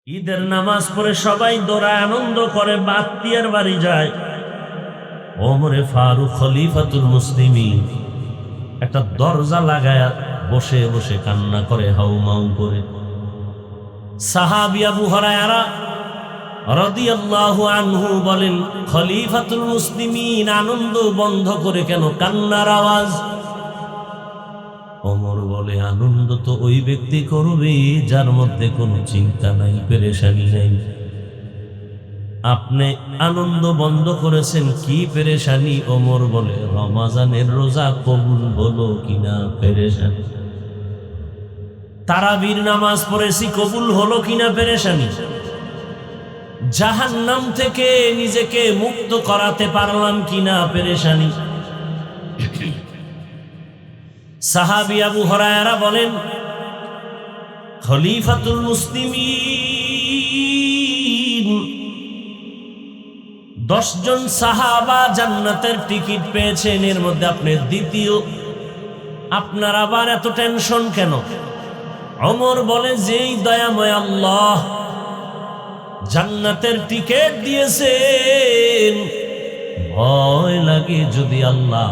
ঈদের নামাজ পড়ে সবাই দৌড়ায় আনন্দ করে বাত্তিয়ার বাড়ি যায়। ওমরে ফারুক খলিফাতুল মুসলিমিন একটা দরজা লাগায়া বসে বসে কান্না করে হাউমাউ করে। সাহাবী আবু হুরায়রা রাদিয়াল্লাহু আনহু বলেন, খলিফাতুল মুসলিমিন আনন্দ বন্ধ করে কেন কান্নার আওয়াজ? ওমর বলে, আনন্দ তো ওই ব্যক্তি করবে যার মধ্যে কোনো চিন্তা নাই, পেরেশানি নাই। আপনি আনন্দ বন্ধ করেছেন, কি পেরেশানি? ওমর বলে, রমাজানের রোজা কবুল হলো কিনা পেরেশানি। তারাবির নামাজ পড়েছি, কবুল হলো কিনা পেরেশানি। জাহান্নাম থেকে নিজেকে মুক্ত করাতে পারলাম কিনা পেরেশানি। সাহাবী আবু হুরায়রা বলেন, খলিফাতুল মুসলিমিন 10 জন সাহাবা জান্নাতের টিকিট পেয়েছেন, এর মধ্যে আপনি দ্বিতীয়, আপনার আবার এত টেনশন কেন? ওমর বলে, যেই দয়াময় আল্লাহ জান্নাতের টিকিট দিয়েছেন, ভয় লাগে যদি আল্লাহ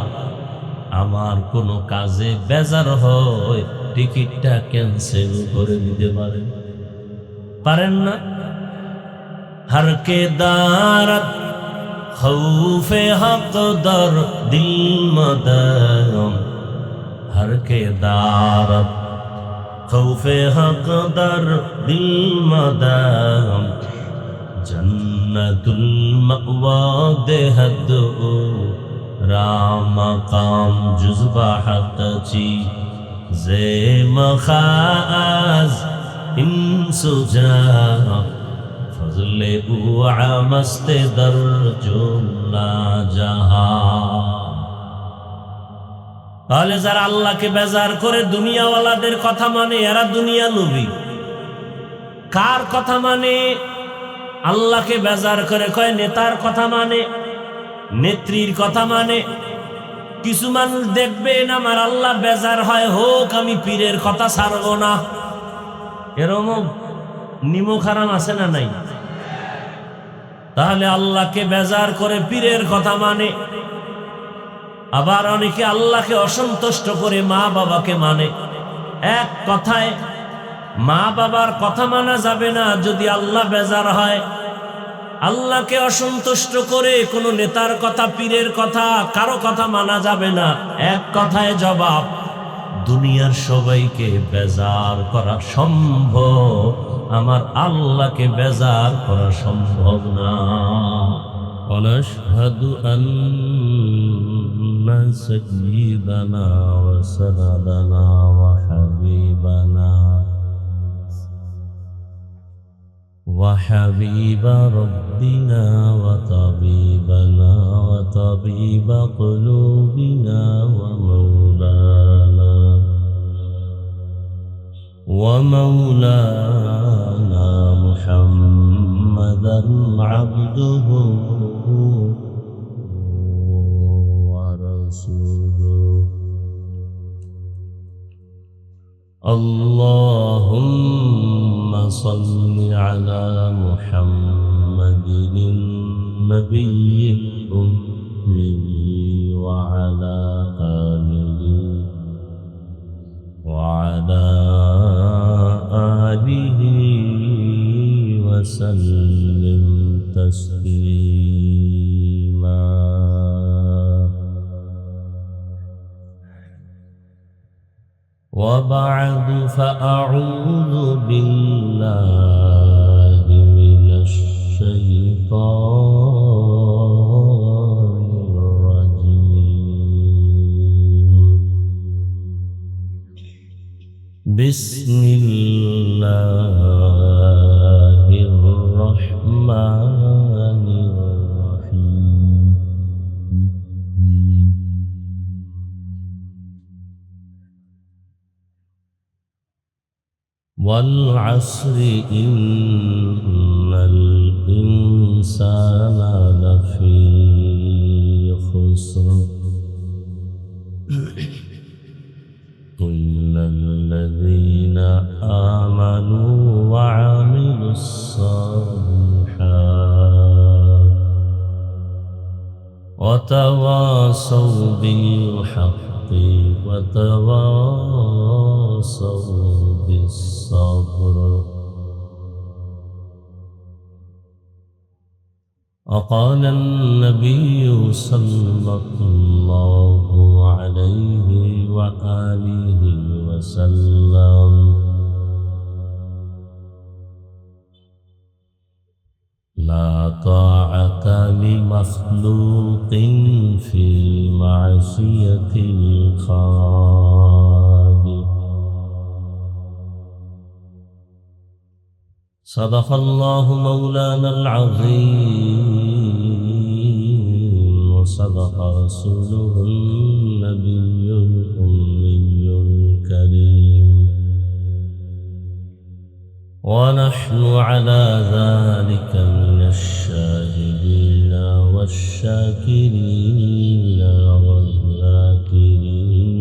আমার কোনো কাজে বেজার হয় টিকিটটা ক্যান্সেল করে দিতে পারেন না? হর কে দারত খৌফে হক দর দিল মদরম, হর কে দারত খৌফে হক দর দিল মদরম, জন্নতুল মাওয়া দেহদ রামাকাম জুজবা হাতচি জে মখাজ ইনসুজা ফজলে উআ মস্তে দরজুল্লা জাহা। তাহলে যারা আল্লাহকে বেজার করে দুনিয়াওয়ালাদের কথা মানে, এরা দুনিয়া লোভী। কার কথা মানে? আল্লাহকে বেজার করে কয় নেতার কথা মানে, নেত্রীর কথা মানে। কিছু মানুষ দেখবেন আমার আল্লাহ বেজার হয় হোক, আমি পীরের কথা ছাড়বো না, এরকম নিমক হারাম আছে না নাই? তাহলে আল্লাহকে বেজার করে পীরের কথা মানে। আবার অনেকে আল্লাহকে অসন্তুষ্ট করে মা বাবাকে মানে। এক কথায় মা বাবার কথা মানা যাবে না যদি আল্লাহ বেজার হয়। আল্লাহকে অসন্তুষ্ট করে কোনো নেতার কথা, পীরের কথা, কারো কথা মানা যাবে না। এক কথায় জবাব, দুনিয়ার সবাইকে বেজার করা সম্ভব, আমার আল্লাহকে বেজার করা সম্ভব না। আশহাদু আন্না সাইয়্যিদানা ওয়া সানাদানা ওয়া হাবিবানা وحبيب ربنا وطبيبنا وطبيب قلوبنا ومولانا محمدا عبده ورسوله اللهم صل على محمد النبي الأمي وعلى آله وسلم تسليما. وبعد فأعوذ بالله من الشيطان الرجيم. بسم الله الرحمن الرحيم. والعصر إن الإنسان لفي خسر إلا الذين آمنوا وعملوا الصالحات وتواصوا بالحق وتواصوا بالصبر. وقال النبي صلى الله عليه وآله وسلم: لا طاعة لمخلوق في معصية الخالق. صدق الله مولانا العظيم وصدق رسوله النبي الأمي الكريم، ونحن على ذلك من الشاهدين والشاكرين والذاكرين،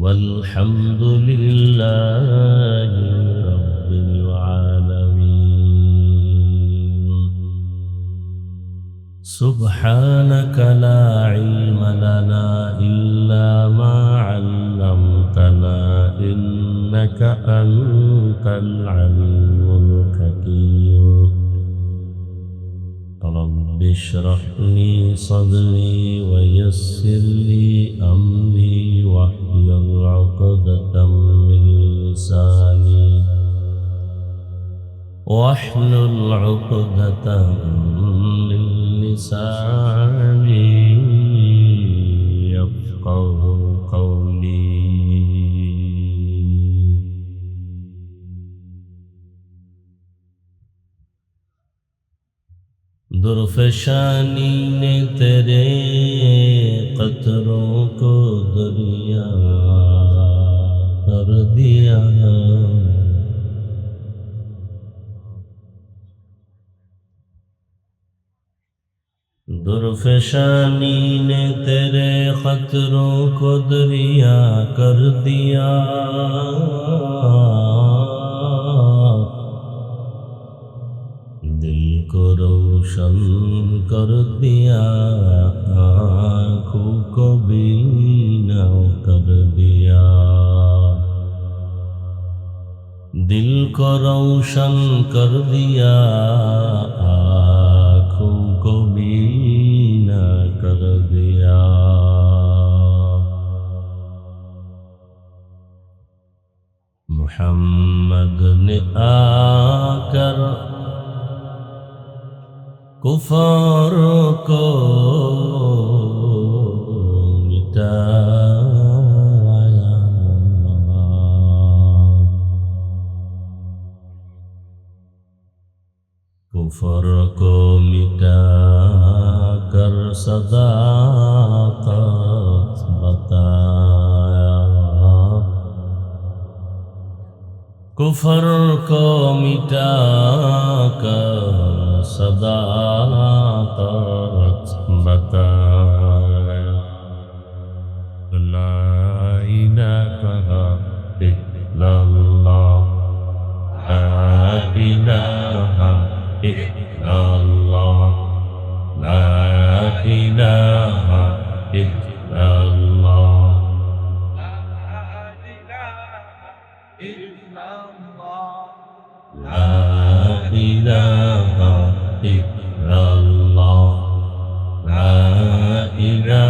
والحمد لله رب العالمين. سبحانك لا علم لنا إلا ما علمتنا إنك أنت العليم الحكيم. رب اشرح لي صدري ويسر لي أمري واحلل عقدة من لساني يفقه قولي. درفشانی نے تیرے قطروں کو دریا کر دیا، درفشانی نے تیرے قطروں کو دریا کر دیا، دل کو روشن کر دیا، آنکھوں کو بینا کر دیا، دل کو روشن کر دیا، آنکھوں کو بینا کر دیا۔ محمد نے آ کر کفر کو مٹایا، کفر کو مٹا کر صداقت بتایا، کفر کو مٹا کر صداقت بتایا۔ لا إله إلا الله، لا إله إلا الله، لا إله إلا الله، لا إله إلا الله، لا إله إلا الله، لا إله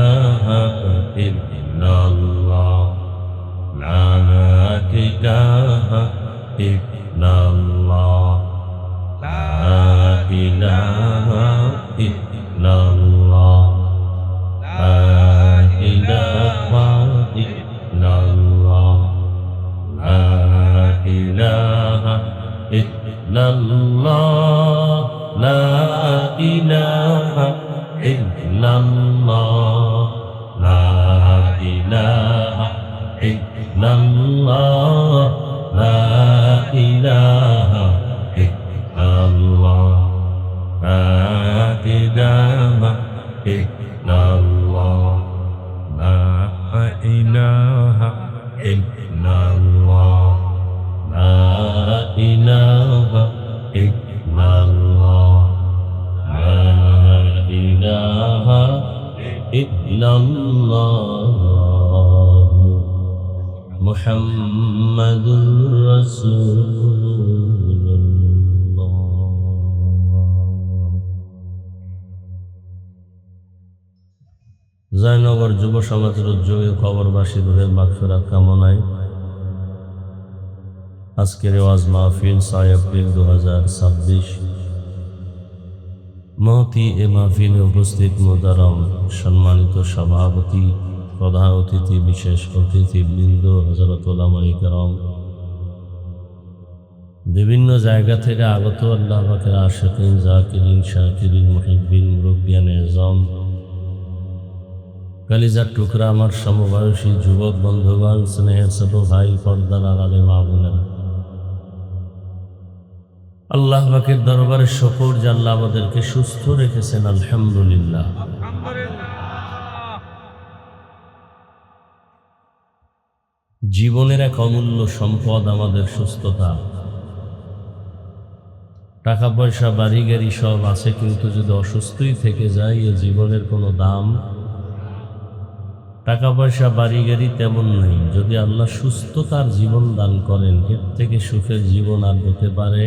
إلا الله، لا إله إلا الله، لا إله إلا الله، لا إله إلا الله، لا إله إلا الله، لا إله إلا الله، لا إله إلا الله، لا إله إلا الله، لا إله إلا الله، لا إله إلا الله، لا إله ইল্লাল্লাহ মুহাম্মাদুর রাসূলুল্লাহ। জয়নগর যুব সমাজের উদ্যোগে কবরবাসী রুহের মাগফিরাত কামনায় আজকের ওয়াজ মাহফিল 6 এপ্রিল 2026। মহতি এ মাহফিলে উপস্থিত মোহতারাম সম্মানিত সভাপতি, প্রধান অতিথি, বিশেষ অতিথিবৃন্দ, হযরত উলামায়ে কেরাম, বিভিন্ন জায়গা থেকে আগত আল্লাহ পাকের আশিকিন, জাকিরিন, শাকিরিন, মুহিব্বিন, মুরব্বিয়ান এজম, কালিজার টুকরা আমার সমবয়সী যুবক বন্ধুগণ, স্নেহের ছোট ভাই, পর্দার আড়ালে মা বোনেরা, আল্লাহ পাকের দরবারে শুকর যে আল্লাহ আমাদেরকে সুস্থ রেখেছেন, আলহামদুলিল্লাহ। জীবনের এক অমূল্য সম্পদ আমাদের সুস্থতা। টাকা পয়সা বাড়ি গাড়ি সব আছে, কিন্তু যদি অসুস্থই থেকে যায় এ জীবনের কোনো দাম। টাকা পয়সা বাড়ি গাড়ি তেমন নেই, যদি আল্লাহ সুস্থতার জীবন দান করেন এর থেকে সুখের জীবন আর হতে পারে।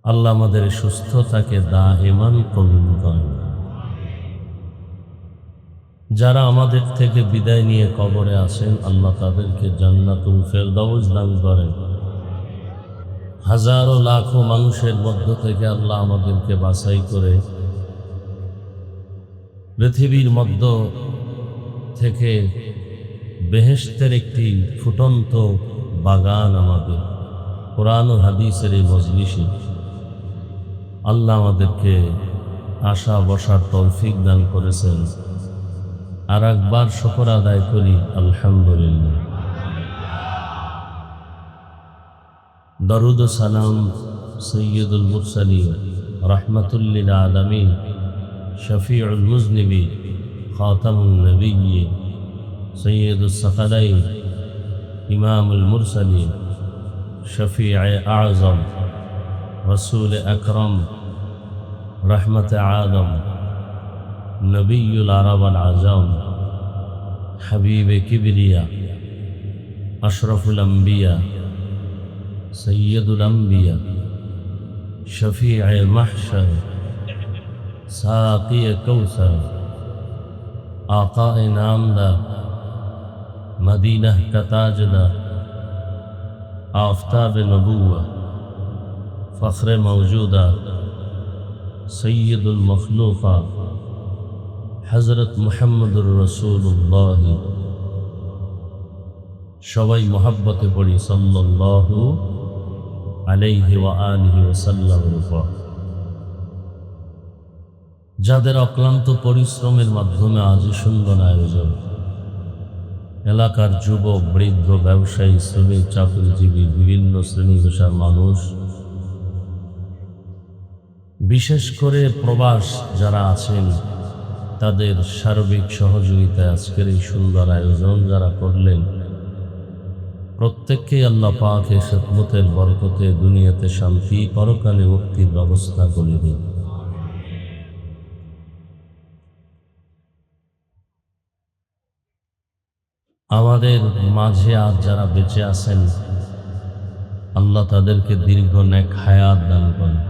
আল্লাহ আমাদের সুস্থতাকে দাইমান কবুল করেন। যারা আমাদের থেকে বিদায় নিয়ে কবরে আছেন, আল্লাহ তাদেরকে জান্নাতুল ফেরদাউস দান করেন। হাজারো লাখো মানুষের মধ্য থেকে আল্লাহ আমাদেরকে বাছাই করে পৃথিবীর মধ্য থেকে বেহেশতের একটি ফুটন্ত বাগান আমাদের কোরআন ও হাদিসের এই মজলিসে আল্লাহ আমাদেরকে আশা বসার তৌফিক দান করেছেন। আর একবার শুকর আদায় করি, আলহামদুলিল্লাহ। দরুদ ও সালাম সৈয়দুল মুরসালিন, রাহমাতুল লিল আলামিন, শফিউল মুজনিবিন, খাতামুন নবিয়্যিন, সৈয়দুস সাকালাইন, ইমামুল মুরসালিন, শফিয়ে আযম, রসুল আকরম, রহমত আদম, নবিয়ুল আরব আল আজম, হাবিবে কিবরিয়া, আশরফুল আম্বিয়া, সৈয়দুল আম্বিয়া, শফিয়ে মাহশর, সাকি কৌসর, আকায়ে নামদার, মদিনাহ কা তাজদার, আফতাব নবুওয়া, ফখরে মৌজুদা, সৈয়দুল মখলুকা, হযরত মুহাম্মদুর রাসূলুল্লাহ। সবাই মহব্বতে পড়ি সাল্লাল্লাহু আলাইহি ওয়া আলিহি ওয়াসাল্লামের উপর। যাদের অক্লান্ত পরিশ্রমের মাধ্যমে আজ সুন্দর আয়োজন, এলাকার যুবক, বৃদ্ধ, ব্যবসায়ী, শ্রমিক, চাকরিজীবী, বিভিন্ন শ্রেণী পেশার মানুষ, বিশেষ করে প্রবাস যারা আছেন, তাদের সার্বিক সহযোগিতায় আজকের এই সুন্দর আয়োজন যারা করলেন, প্রত্যেককেই আল্লাহ পাক এই খিদমতের বরকতে দুনিয়াতে শান্তি, পরকালে মুক্তির ব্যবস্থা করে দিন। আমাদের মাঝে আজ যারা বেঁচে আছেন, আল্লাহ তাদেরকে দীর্ঘ নেক হায়াত দান করেন।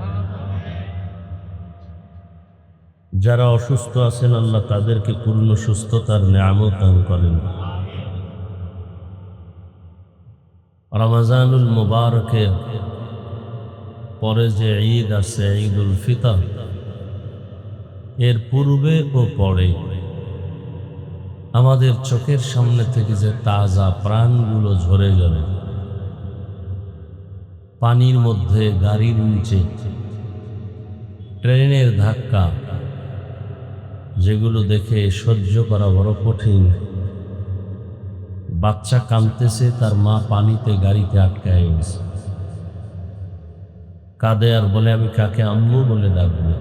যারা অসুস্থ আছেন, আল্লাহ তাদেরকে পূর্ণ সুস্থতার নিয়ামত দান করেন। রমজানুল মুবারকের পরে যে ঈদ আছে, ঈদুল ফিতর, এর পূর্বে ও পরে আমাদের চোখের সামনে থেকে যে তাজা প্রাণগুলো ঝরে যাবে, পানির মধ্যে, গাড়ির নিচে, ট্রেনের ধাক্কা, যেগুলো দেখে সহ্য করা বড় কঠিন। বাচ্চা কাঁদতেছে, তার মা পানিতে গাড়িতে আটকায় গেছে, কাঁদে আর বলে আমি কাকে আম্মু বলে ডাকবো।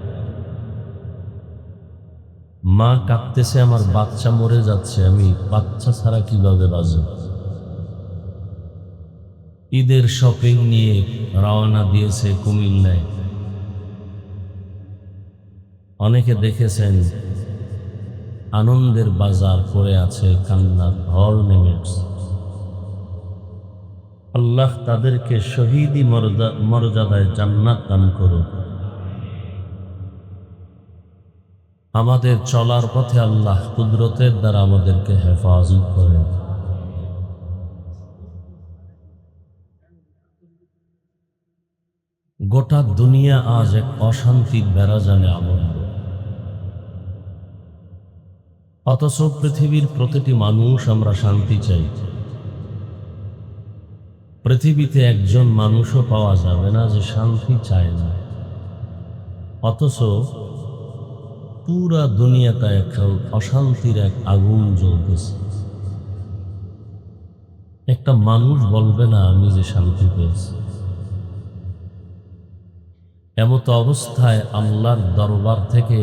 মা কাঁদতেছে, আমার বাচ্চা মরে যাচ্ছে, আমি বাচ্চা ছাড়া কিভাবে বাঁচব। ঈদের শপিং নিয়ে রওনা দিয়েছে কুমিল্লায়। অনেকে দেখেছেন আনন্দের বাজার পড়ে আছে, কান্নার ঢল নেমে আসছে। আল্লাহ তাদেরকে শহীদি মর্যাদায় জান্নাত দান করুন। আমাদের চলার পথে আল্লাহ কুদরতের দ্বারা আমাদেরকে হেফাজত করেন। গোটা দুনিয়া আজ এক অশান্তির বেড়াজালে আবদ্ধ, অথচ পৃথিবীর প্রতিটি মানুষ আমরা শান্তি চাই। পৃথিবীতে একজন মানুষও পাওয়া যাবে না যে শান্তি চায় না, অথচ পুরা দুনিয়াটা এক অশান্তির এক আগুন জ্বলতেছে। একটা মানুষ বলবে না আমি যে শান্তি পেয়েছি। এমত অবস্থায় আল্লাহর দরবার থেকে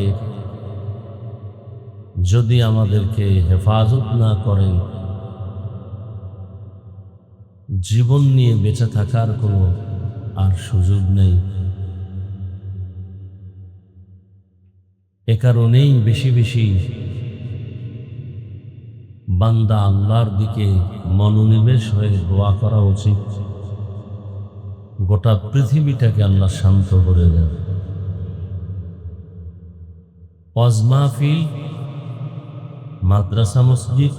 যদি আমাদেরকে হেফাজত না করেন, জীবন নিয়ে বেঁচে থাকার কোনো আর সুযোগ নেই। এ কারণেই বেশি বেশি বান্দা আল্লাহর দিকে মনোনিবেশ হয়ে দোয়া করা উচিত। গোটা পৃথিবীটাকে আল্লাহ শান্ত করে দেন। ওয়াজ মাহফিল, মাদ্রাসা, মসজিদ,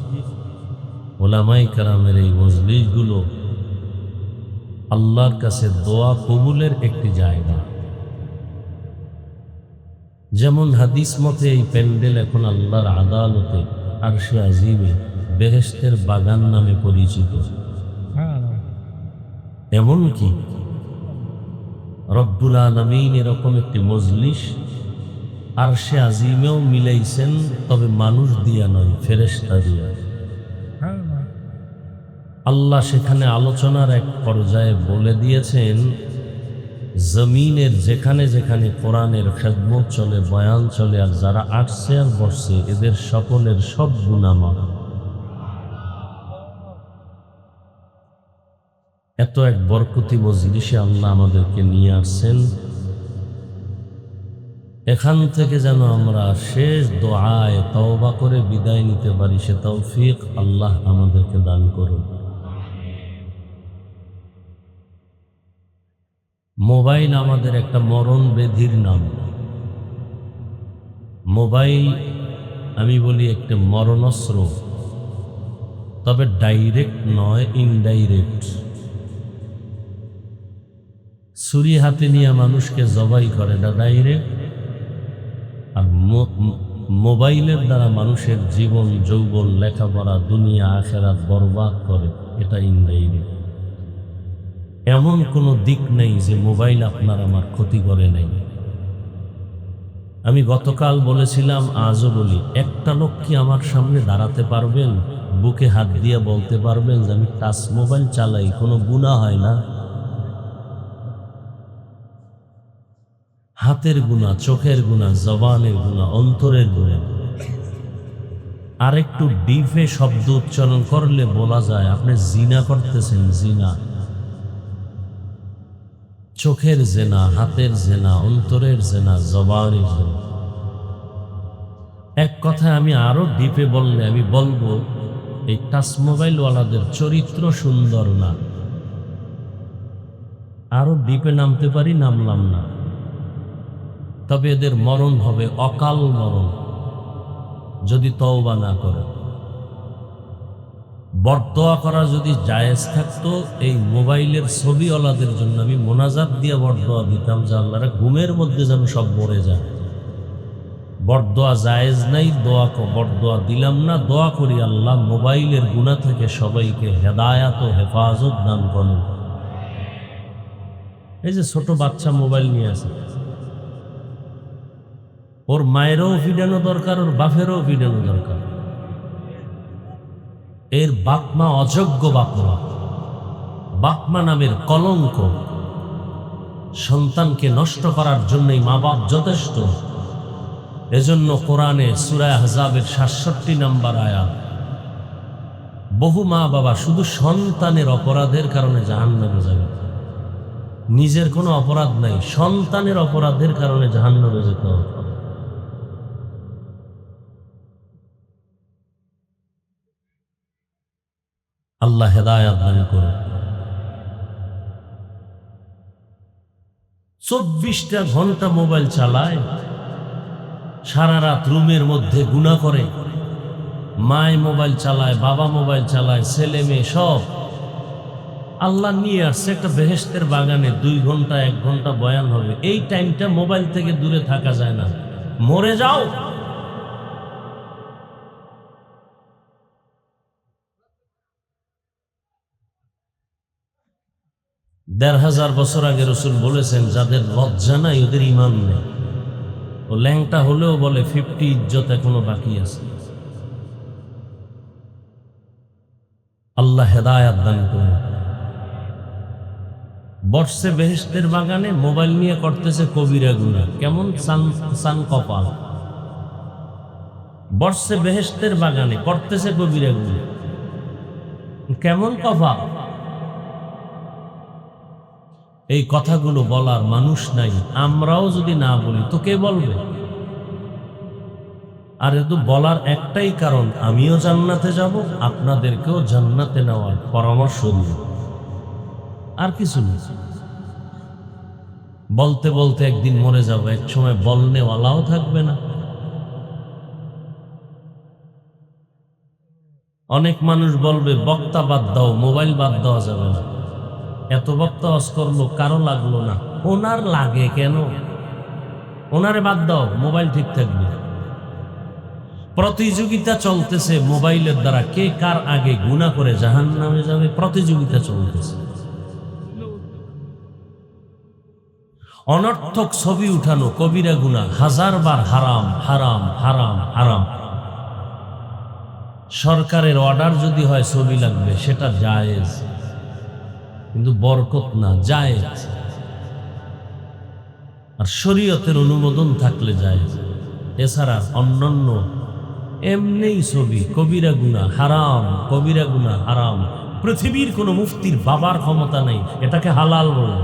ওলামাই কেরামের এই মজলিসগুলো আল্লাহর কাছে দোয়া কবুলের একটি জায়গা। যেমন হাদিস মতে এই প্যান্ডেল এখন আল্লাহর আদালতে আরশে আজিমে বেহেশতের বাগান নামে পরিচিত। এমনকি রব্বুল আলামিন এরকম একটি মজলিস আরশে আজিমেও মিলাইছেন, তবে মানুষ দিয়া নয়, ফেরেশতা দিয়া। আল্লাহ সেখানে আলোচনার এক পর্যায়ে বলে দিয়েছেন, জমিনের যেখানে যেখানে কোরআনের খেদমত চলে, বয়ান চলে, আর যারা আসছে আর বসছে এদের সকলের সব গুনাহ মাফ। এত এক বরকতি মজলিসে আল্লাহ আমাদেরকে নিয়ে আসছেন। এখান থেকে যেন আমরা শেষ দোয়ায় তওবা করে বিদায় নিতে পারি, সে তৌফিক আল্লাহ আমাদেরকে দান করুন। মোবাইল আমাদের একটা মরণ ব্যাধির নাম। মোবাইল আমি বলি একটা মরণস্ত্র, তবে ডাইরেক্ট নয়, ইনডাইরেক্ট। ছুরি হাতে নিয়ে মানুষকে জবাই করে, এটা ডাইরেক্ট। আর মোবাইলের দ্বারা মানুষের জীবন, যৌবন, লেখাপড়া, দুনিয়া আখেরাত বরবাদ করে, এটা ইনডাইরেক্ট। এমন কোনো দিক নেই যে মোবাইল আপনার আমার ক্ষতি করে নাই। আমি গতকাল বলেছিলাম, আজও বলি, একটা লোক কি আমার সামনে দাঁড়াতে পারবেন, বুকে হাত দিয়ে বলতে পারবেন যে আমি টাচ মোবাইল চালাই, কোনো গুনাহ হয় না? হাতের গুনাহ, চোখের গুনাহ, জবানের গুনাহ, অন্তরের গুনাহ। আর একটু ডিপে শব্দ উচ্চারণ করলে বলা যায় আপনি জিনা করতেছেন, জিনা। চোখের জেনা, হাতের জেনা, অন্তরের জেনা, জবানের জেনা। এক কথায় আমি আরো ডিপে বললে আমি বলবো, এই টাচ মোবাইলওয়ালাদের চরিত্র সুন্দর না। আরো ডিপে নামতে পারি, নামলাম না। তবে এদের মরণ হবে অকাল মরণ যদি তওবা না করে। বরদোয়া করা যদি জায়েজ থাকতো, এই মোবাইলের ছবিওয়ালাদের জন্য আমি মোনাজাত দিয়ে বরদোয়া দিতাম যে আল্লাহরা ঘুমের মধ্যে যেন সব মরে যায়। বরদোয়া জায়েজ নাই, বরদোয়া দিলাম না। দোয়া করি আল্লাহ মোবাইলের গুনাহ থেকে সবাইকে হেদায়াত ও হেফাজত দান করুন। এই যে ছোট বাচ্চা মোবাইল নিয়ে আসে, ওর মায়েরও ফিডানো দরকার, ওর বাপেরও ফিডানো দরকার। এর বাপমা অযোগ্য বাপমা, বাপমা নামের কলঙ্ক। সন্তানকে নষ্ট করার জন্যই মা বাপ যথেষ্ট। এজন্য কোরআনে সূরা আহজাবের ৬৭ নম্বর আয়াত, বহু মা বাবা শুধু সন্তানের অপরাধের কারণে জাহান্নামে যাবে। নিজের কোনো অপরাধ নাই, সন্তানের অপরাধের কারণে জাহান্নামে যেতে হবে। আল্লাহ হেদায়াত দান করুন। 24টা ঘন্টা মোবাইল চালায়, সারা রাত রুমের মধ্যে গুনাহ করে। মায় মোবাইল চালায়, বাবা মোবাইল চালায়, ছেলে মেয়ে সব। আল্লাহ নিয়ে আসছে একটা বেহেশতের বাগানে, 2 ঘন্টা 1 ঘন্টা বয়ান হবে। এই টাইমটা মোবাইল থেকে দূরে থাকা যায় না। মরে যাও। দেড় হাজার বছর আগে রসুল বলেছেন, যাদের লজ্জা নাই ওদের ইমান নেই। ও ল্যাংটা হলেও বলে 50 ইজ্জত এখনো বাকি আছে। আল্লাহ হেদায়াত দান করুন। বর্ষে বেহেশতের বাগানে মোবাইল নিয়ে করতেছে কবিরা গুনাহ। কেমন সান কপাল। বর্ষে বেহেশতের বাগানে করতেছে কবিরা গুনাহ, কেমন কপাল। এই কথাগুলো বলার মানুষ নাই। আমরাও যদি না বলি তো কে বলবে? আর এ তো বলার একটাই কারণ, আমিও জান্নাতে যাব, আপনাদেরকেও জান্নাতে নেওয়ার পরামর্শ দিব, আর কিছু নেই। বলতে বলতে একদিন মরে যাব, এক সময় বলনেওয়ালাও থাকবে না। অনেক মানুষ বলবে বক্তা বাদ দাও, মোবাইল বাদ দেওয়া যাবে না। এত বক্তা ওয়াজ করলো, কারো লাগলো না। ওনার লাগে কেন? ওনারে বাদ দাও, মোবাইল ঠিক থাকবে। প্রতিযোগিতা চলতেছে মোবাইলের দ্বারা, কে কার আগে গুনাহ করে জাহান্নামে যাবে, প্রতিযোগিতা চলতেছে। অনর্থক ছবি উঠানো কবিরা গুনাহ, 1000 বার হারাম হারাম হারাম হারাম। সরকারের অর্ডার যদি হয় ছবি লাগবে, সেটা জায়েজ, কিন্তু বরকত না, জায়েজ। আর শরীয়তের অনুমোদন থাকলে জায়েজ। এছাড়া অন্যান্য এমনিই ছবি কবিরা গুনাহ, হারাম, কবিরা গুনাহ হারাম। পৃথিবীর কোন মুফতির বাবার ক্ষমতা নেই এটাকে হালাল বলে।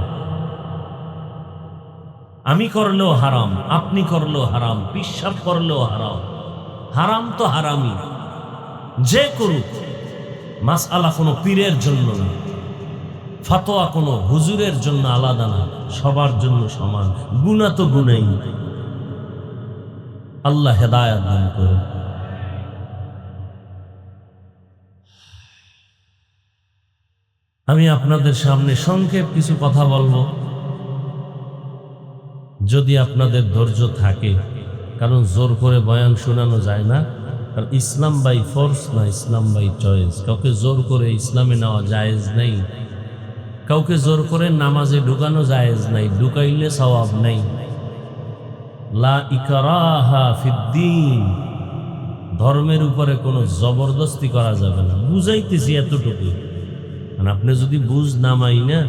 আমি করলেও হারাম, আপনি করলেও হারাম, পিশাব করলেও হারাম। হারাম তো হারামই, যে করুক। মাসআলা কোনো পীরের জন্য না, ফতোয়া কোনো হুজুরের জন্য আলাদা না, সবার জন্য সমান। গুনাহ তো গুনাহই। আল্লাহ হেদায়াত দান করুন। আমি আপনাদের সামনে সংক্ষেপ কিছু কথা বলবো, যদি আপনাদের ধৈর্য থাকে। কারণ জোর করে বয়ান শোনানো যায় না। কারণ ইসলাম বাই ফোর্স না, ইসলাম বাই চয়েস। কাউকে জোর করে ইসলামে নেওয়া জায়েজ নাই। কাউকে জোর করে নামাজে ঢুকানো জায়েজ নাই, ঢুকাইলে সওয়াব নাই। লা ইকরাহা ফিদ্দীন, ধর্মের উপরে কোনো জবরদস্তি করা যাবে না। বুঝাইতেছি এতটুকু। আপনি যদি বুঝ নামাই না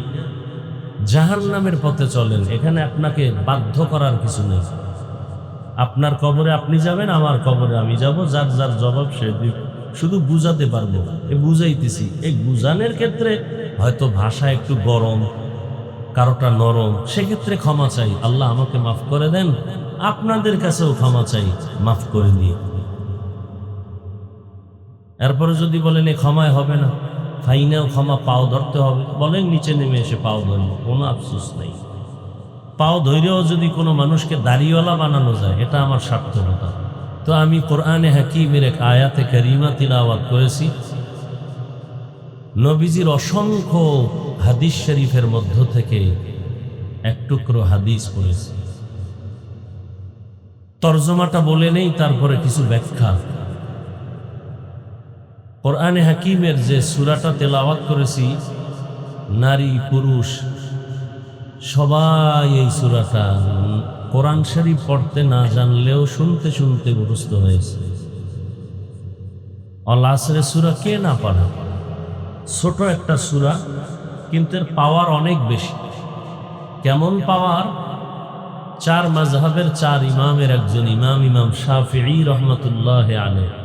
জাহান্নামের পথে চলেন, এখানে আপনাকে বাধ্য করার কিছু নেই। আপনার কবরে আপনি যাবেন, আমার কবরে আমি যাব, যার যার জবাব সে দিবে। শুধু বুঝাতে পারবো, বুঝাইতেছি। এই বুঝানোর ক্ষেত্রে হয়তো ভাষা একটু গরম, কারোটা নরম, সেক্ষেত্রে ক্ষমা চাই। আল্লাহ আমাকে মাফ করে দেন, আপনাদের কাছেও ক্ষমা চাই, মাফ করে দিয়ে। এরপরে যদি বলেন এ ক্ষমায় হবে না, ফাইনাল ক্ষমা পাও ধরতে হবে, বলেন নিচে নেমে এসে পাও ধরব, কোনো আফসোস নেই। পাও ধৈর্যও যদি কোনো মানুষকে দাড়িওয়ালা বানানো যায়, এটা আমার সার্থকতা। তো আমি কোরআনে হাকিমের এক আয়াতে কারিমা তিলাওয়াত করেছি। নবীজির অসংখ্য হাদিস শরীফের মধ্য থেকে এক টুকরো হাদিস পড়েছি। তরজমাটা বলে নেই, তারপরে কিছু ব্যাখ্যা। কোরআনে হাকিমের যে সূরাটা তেলাওয়াত করেছি, নারী পুরুষ সবাই এই সূরাটা কোরআন শরীফ পড়তে না জানলেও শুনতে শুনতে মুখস্থ হয়েছে। আল আসরের সূরা কে না পড়ে? ছোট একটা সূরা, কিন্তু এর পাওয়ার অনেক বেশি। কেমন পাওয়ার? 4 মাযহাবের 4 ইমামের একজন ইমাম, ইমাম শাফিঈ রাহমাতুল্লাহি আলাইহি,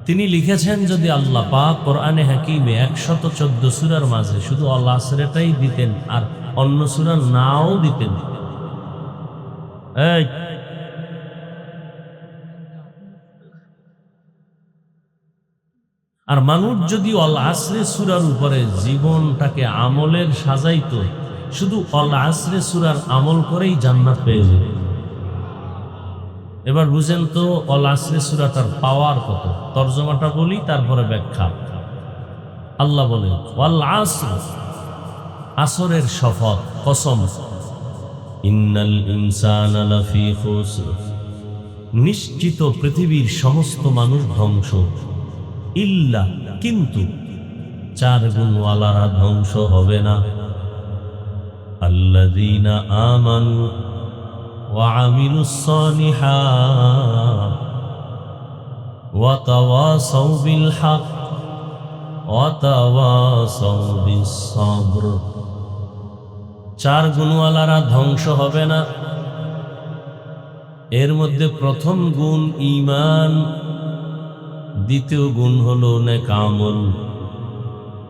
তিনি লিখেছেন, যদি আল্লাহ পাক কোরআনে হাকিমে 114 সূরার মাঝে শুধু আল আসরটাই দিতেন আর অন্য সূরা নাও দিতেন, এই আর মানুষ যদি অল আসরে সূরার উপরে জীবনটাকে আমলের সাজাইতো, শুধু অল আসরে সূরার আমল করেই জান্নাত পেয়ে যাবে। এবার বুঝেন তো অল আসরে সূরাটার পাওয়ার কত। তরজমাটা বলি, তারপরে ব্যাখ্যা। আল্লাহ বলেন ওয়াল আসর, আসরের শপথ, কসম, ইন্নাল ইনসানা লাফি খুসর, নিশ্চিত পৃথিবীর সমস্ত মানুষ ধ্বংস, ইল্লা, কিন্তু 4 গুণওয়ালারা ধ্বংস হবে না, আল্লাযীনা আমানু ওয়া আমিলুস সালিহাত ওয়া তাওয়াসাউ বিল হক ওয়া তাওয়াসাউ বিস সাবর। 4 গুণওয়ালারা ধ্বংস হবে না। এর মধ্যে প্রথম গুণ ঈমান, দ্বিতীয় গুণ হলো নেক আমল,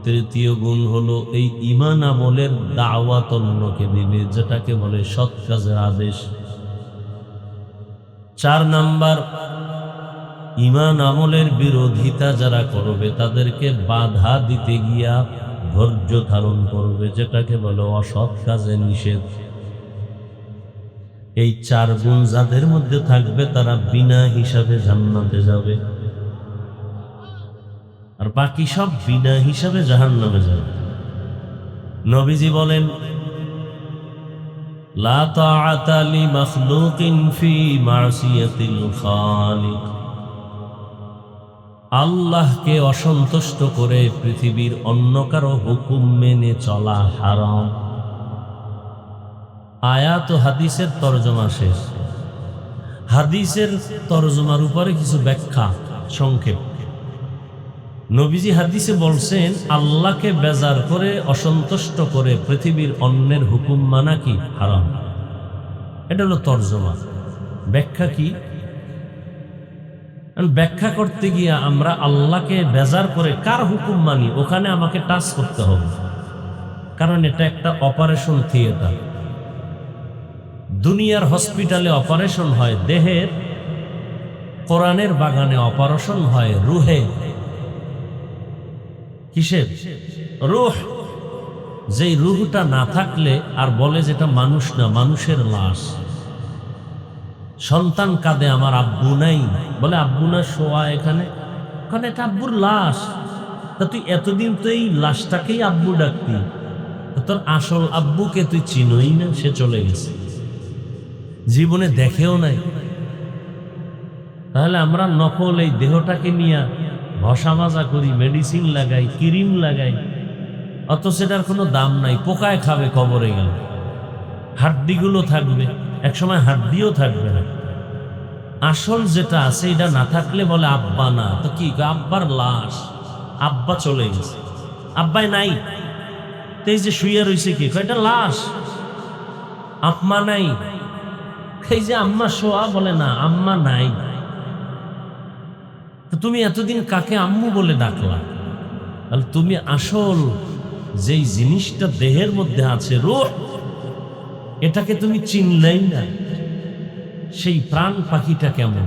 তৃতীয় গুণ হলো এই ঈমান আমলের দাওয়াত অন্যকে দিবে, যেটাকে বলে সৎ কাজের আদেশ। 4 নাম্বার, ঈমান আমলের বিরোধিতা যারা করবে তাদেরকে বাধা দিতে গিয়া ধৈর্য ধারণ করবে, যেটাকে বলে অসৎ কাজের নিষেধ। এই 4 গুণ যাদের মধ্যে থাকবে তারা বিনা হিসাবে জান্নাতে যাবে, আর বাকি সব বিনা হিসাবে জাহান্নামে যাবে। নবীজি বলেন লা তাআতা লি মাখলুকিন ফি মাসিয়াতিল খালিক, আল্লাহকে অসন্তুষ্ট করে পৃথিবীর অন্য কারো হুকুম মেনে চলা হারাম। আয়াত ও হাদিসের তরজমা শেষ। হাদিসের তরজমার উপরে কিছু ব্যাখ্যা সংক্ষেপ। নবীজি হাদিসে বলছেন আল্লাহকে বেজার করে অসন্তুষ্ট করে পৃথিবীর অন্যের হুকুম মানা কি হারাম। এটা হলো তরজমা। ব্যাখ্যা কি? ব্যাখ্যা করতে গিয়ে আমরা আল্লাহকে বেজার করে কার হুকুম মানি ওখানে আমাকে টাচ করতে হবে, কারণ এটা একটা অপারেশন থিয়েটার। দুনিয়ার হসপিটালে অপারেশন হয় দেহের, কোরআনের বাগানে অপারেশন হয় রুহে। কিসের? রূহ। যেই রূহটা না থাকলে আর বলে যেটা মানুষ না, মানুষের লাশ। সন্তান কাঁদে আমার আব্বু নাই, বলে আব্বু না শোয়া এখানে, কারণ এটা আব্বুর লাশ। তা তুই এতদিন তো এই লাশটাকেই আব্বু ডাকতি, তোর আসল আব্বুকে তুই চিনোই না, সে চলে গেছে, জীবনে দেখেও নাই। তাহলে আমরা নকল এই দেহটাকে নিয়ে ঘষা মাজা করি, মেডিসিন লাগাই, ক্রিম লাগাই, অত সেটার কোনো দাম নাই। পোকায় খাবে কবরে গেল, হাড্ডিগুলো থাকবে, একসময় হাড্ডিও থাকবে না। আসল যেটা আছে এটা না থাকলে বলে আব্বা না, তো কি আব্বার লাশ, আব্বা চলে গেছে, আব্বাই নাই। এই যে শুয়ে রয়েছে কি, এটা লাশ, আম্মা নাই। এই যে আম্মা শোয়া, বলে না আম্মা নাই। তুমি এতদিন কাকে আম্মু বলে ডাকলা? তাহলে তুমি আসল যেই জিনিসটা দেহের মধ্যে আছে রূহ, এটাকে তুমি চিনলেই না। সেই প্রাণ পাখিটা কেমন?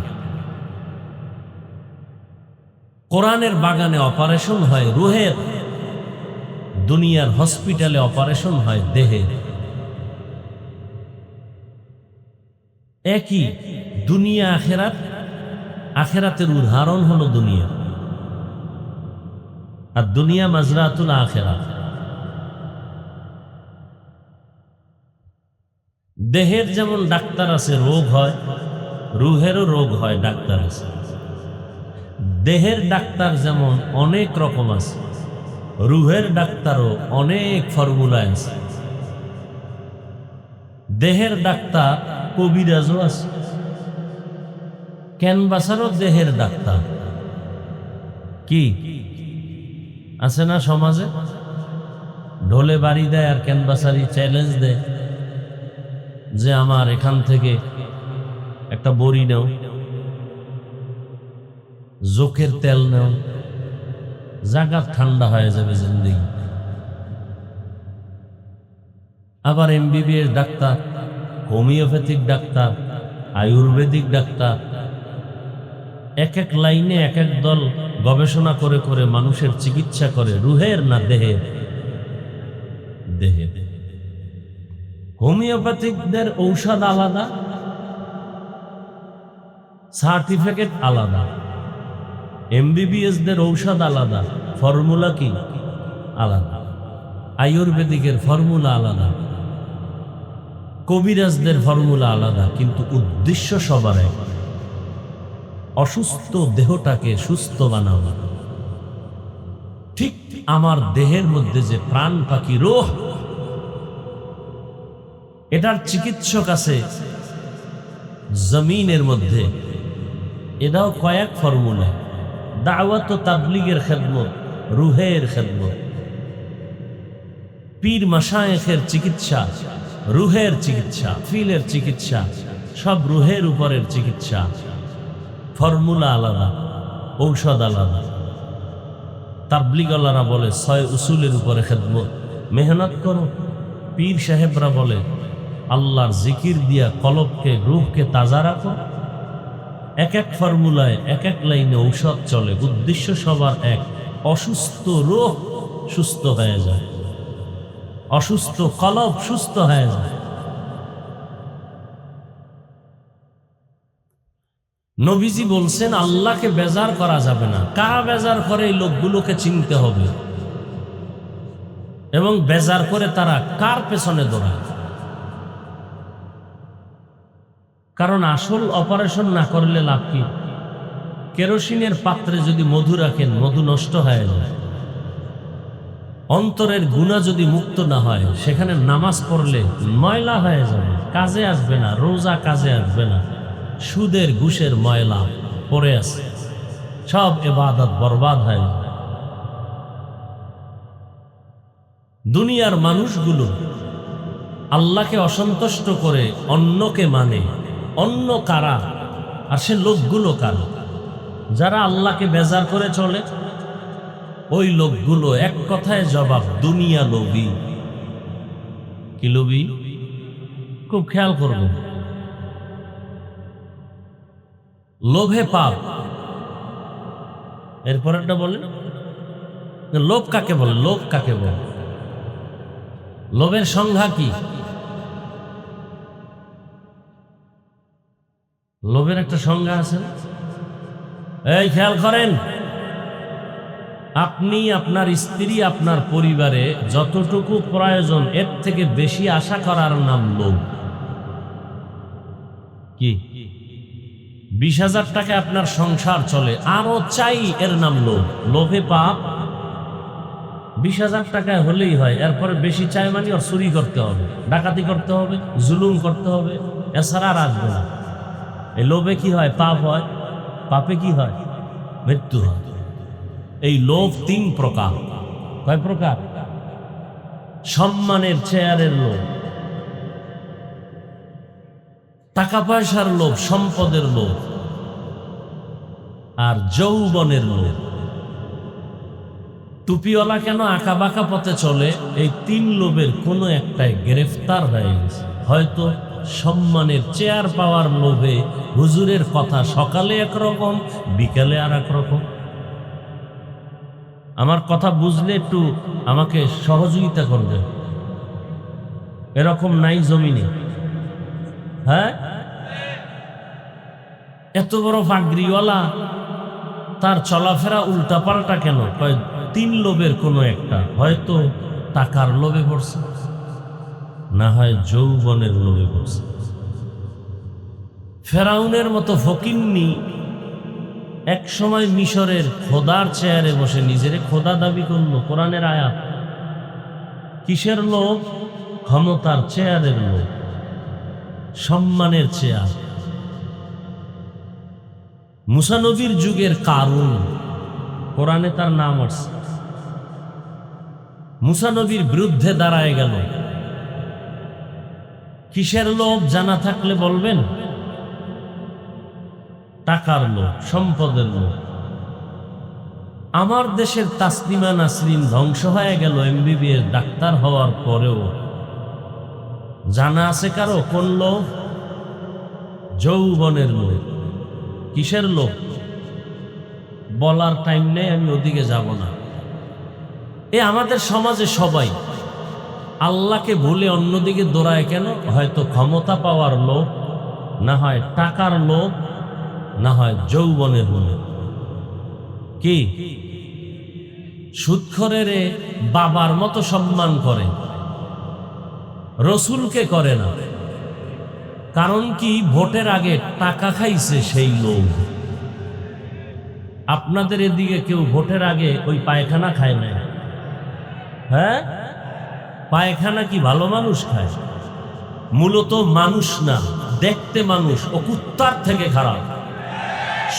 কোরআনের বাগানে অপারেশন হয় রুহের, দুনিয়ার হসপিটালে অপারেশন হয় দেহের। একই দুনিয়া আখেরাত, আখেরাতের উদাহরণ হলো দুনিয়া, আর দুনিয়া মাজরাতুল আখেরাত। দেহের যেমন ডাক্তার আছে, রোগ হয়, রুহেরও রোগ হয়, ডাক্তার আছে। দেহের ডাক্তার যেমন অনেক রকম আছে, রুহের ডাক্তারও অনেক ফর্মুলা আছে। দেহের ডাক্তার কবিরাজও আছে, ক্যানভাসারও দেহের ডাক্তার। কি আছে না সমাজে? ঢোলে বাড়ি দেয় আর ক্যানভাসারি চ্যালেঞ্জ দেয় যে আমার এখান থেকে একটা বড়ি নাও, জোকের তেল নাও, জায়গা ঠান্ডা হয়ে যাবে জিন্দেগি। আবার MBBS doctor, homeopathic doctor, Ayurvedic doctor, এক এক লাইনে এক এক দল গবেষণা করে করে মানুষের চিকিৎসা করে, রুহের না দেহের? দেহের। হোমিওপ্যাথিকদের ঔষধ আলাদা, সার্টিফিকেট আলাদা, এমবিবিএসদের ঔষধ আলাদা, ফর্মুলা কি আলাদা, আয়ুর্বেদিকের ফর্মুলা আলাদা, কবিরাজদের ফর্মুলা আলাদা, কিন্তু উদ্দেশ্য সবার এক, অসুস্থ দেহটাকে সুস্থ বানানো। ঠিক আমার দেহের মধ্যে যে প্রাণ পাখি রূহ, এটার চিকিৎসক আছে জমিনের মধ্যে, এটাও কয়েক ফর্মুলা, দাওয়াত ও তাবলীগের খেদমত, রুহের খেদমত, পীর মাশায়েখের চিকিৎসা, রুহের চিকিৎসা, ফিলের চিকিৎসা, সব রুহের উপরের চিকিৎসা, ফর্মুলা আলাদা, ঔষধ আলাদা। তাবলীগওয়ালারা বলে 6 উসুলের উপরে খেদমত, মেহনত করো। পীর সাহেবরা বলে আল্লাহর জিকির দিয়া কলবকে, রূহকে তাজা রাখো। এক এক ফর্মুলায় এক এক লাইনে ঔষধ চলে, উদ্দেশ্য সবার এক, অসুস্থ রূহ সুস্থ হয়ে যায়, অসুস্থ কলব সুস্থ হয়ে যায়। নবীজি বলছেন আল্লাহকে বেজার করা যাবে না। কারা বেজার করে এই লোকগুলোকে চিনতে হবে, এবং বেজার করে তারা কার পেছনে দৌড়ায়। কারণ আসল অপারেশন না করলে লাভ কি? কেরোসিনের পাত্রে যদি মধু রাখেন, মধু নষ্ট হয়ে যায়। অন্তরের গুনাহ যদি মুক্ত না হয়, সেখানে নামাজ পড়লে ময়লা হয়ে যাবে, কাজে আসবে না, রোজা কাজে আসবে না, সুদের ঘুষের ময়লা পড়ে আছে, সব ইবাদত বরবাদ হয়ে যাবে। দুনিয়ার মানুষগুলো আল্লাহকে অসন্তুষ্ট করে অন্যকে মানে। অন্য কারা? আর সে লোকগুলো কারা? যারা আল্লাহকে বেজার করে চলে, ওই লোকগুলো এক কথায় জবাব, দুনিয়া লোভী। কি লোভী? খুব খেয়াল করবেন। লোভে পাপ। এরপরেরটা বলেন, লোভ কাকে বলে? লোভ কাকে বলে? লোভের সংজ্ঞা কি? লোভের একটা সংজ্ঞা আছে। এই খেয়াল করেন, আপনি আপনার স্ত্রী, আপনার পরিবারে যতটুকু প্রয়োজন এর থেকে বেশি আশা করার নাম লোভ। কি? 20,000 টাকা আপনার সংসার চলে, আরো চাই, এর নাম লোভ। লোভে পাপ। 20,000 টাকা হলেই হয়, এরপরে বেশি চাই মানে ওর চুরি করতে হবে, ডাকাতি করতে হবে, জুলুম করতে হবে, এছাড়া আর আসবে না। এই লোভে কি হয়? পাপ হয়। পাপে কি হয়? মৃত্যু হয়। এই লোভ 3 প্রকার। কয় প্রকার? সম্মানের চেয়ারের লোভ, টাকা পয়সার লোভ, সম্পদের লোভ, আর যৌবনের লোভ। টুপিওয়ালা কেন আঁকা বাঁকা পথে চলে? এই 3 লোভের কোনো একটাই গ্রেফতার হয়ে গেছে। হয়তো সম্মানের চেয়ার পাওয়ার লোভে হুজুরের কথা সকালে একরকম, বিকালে আর একরকম। আমার কথা বুঝলে একটু আমাকে সহযোগিতা করবে। এরকম নাই জমিনে? হ্যাঁ, এত বড় পাগড়িওয়ালা, তার চলাফেরা উল্টা পাল্টা কেন? 3 লোভের কোনো একটা। হয়তো টাকার লোভে পড়ছে, না হয় যৌবনের লোভে পড়ছে। ফেরাউনের মতো ফকিন্নি এক সময় মিশরের খোদার চেয়ারে বসে নিজেরে খোদা দাবি করলো। কোরআনের আয়াত। কিসের লোভ? ক্ষমতার চেয়ারের লোভ, সম্মানের চেয়ার। মুসা নবীর যুগের কারুন, কোরআনে তার নাম আসছে। মুসা নবীর বিরুদ্ধে দাঁড়ায় গেল। কিসের লোভ জানা থাকলে বলবেন? টাকার লোভ, সম্পদের লোভ। আমার দেশের তাসলিমা নাসরিন ধ্বংস হয়ে গেল এমবিবিএস ডাক্তার হওয়ার পরেও। জানা আছে কারো কোন লোভ? যৌবনের লোভ। কিসের লোভ? বলার টাইম নেই, আমি ওদিকে যাব না। আমাদের সমাজে সবাই আল্লাহকে ভুলে অন্যদিকে দৌড়ায় কেন? হয়তো ক্ষমতা পাওয়ার লোভ, না হয় টাকার লোভ, না হয় যৌবনের লোভ। কি সুদখোরের বাবার মতো সম্মান করে, রসুলকে করে না। কারণ কি? ভোটের আগে টাকা খাইছে সেই লোভ। আপনাদের এদিকে কেউ ভোটের আগে ওই পায়খানা খায় না? হ্যাঁ, পায়খানা কি ভালো মানুষ খায়? মূলত মানুষ না, দেখতে মানুষ। ও কুত্তার থেকে খারাপ,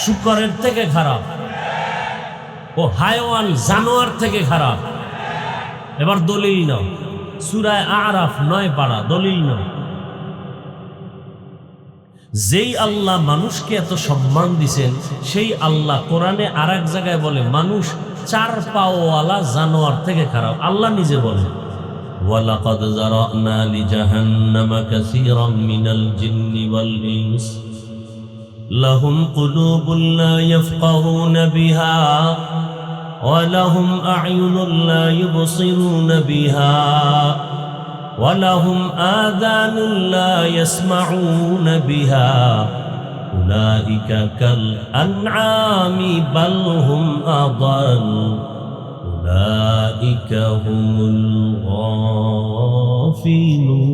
শুকরের থেকে খারাপ, ও হায়ওয়ান জানোয়ার থেকে খারাপ। এবার দলিল নাও, সূরা আরাফ 9 পারা, দলিল নাও। যেই আল্লাহ মানুষকে এত সম্মান দিছেন, সেই আল্লাহ কোরআনে আর এক জায়গায় বলে মানুষ 4 পাওয়ালা জানোয়ার থেকে খারাপ। আল্লাহ নিজে বলে, ওয়ালাকাদ যারানা লিজাহান্নামা কাসীরাম মিনাল জিন্নি ওয়াল ইনস লাহুম কুলুবুন লা ইয়াফকাহুনা বিহা ওয়া লাহুম আ'য়ুনুন লা ইউবসিরুনা বিহা ওয়ালাহুম আযানুন লা ইয়াসমাউনা বিহা উলাইকা কাল আনআমি বাল হুম আযাল উলাইকা হুমুল গাফিলুন।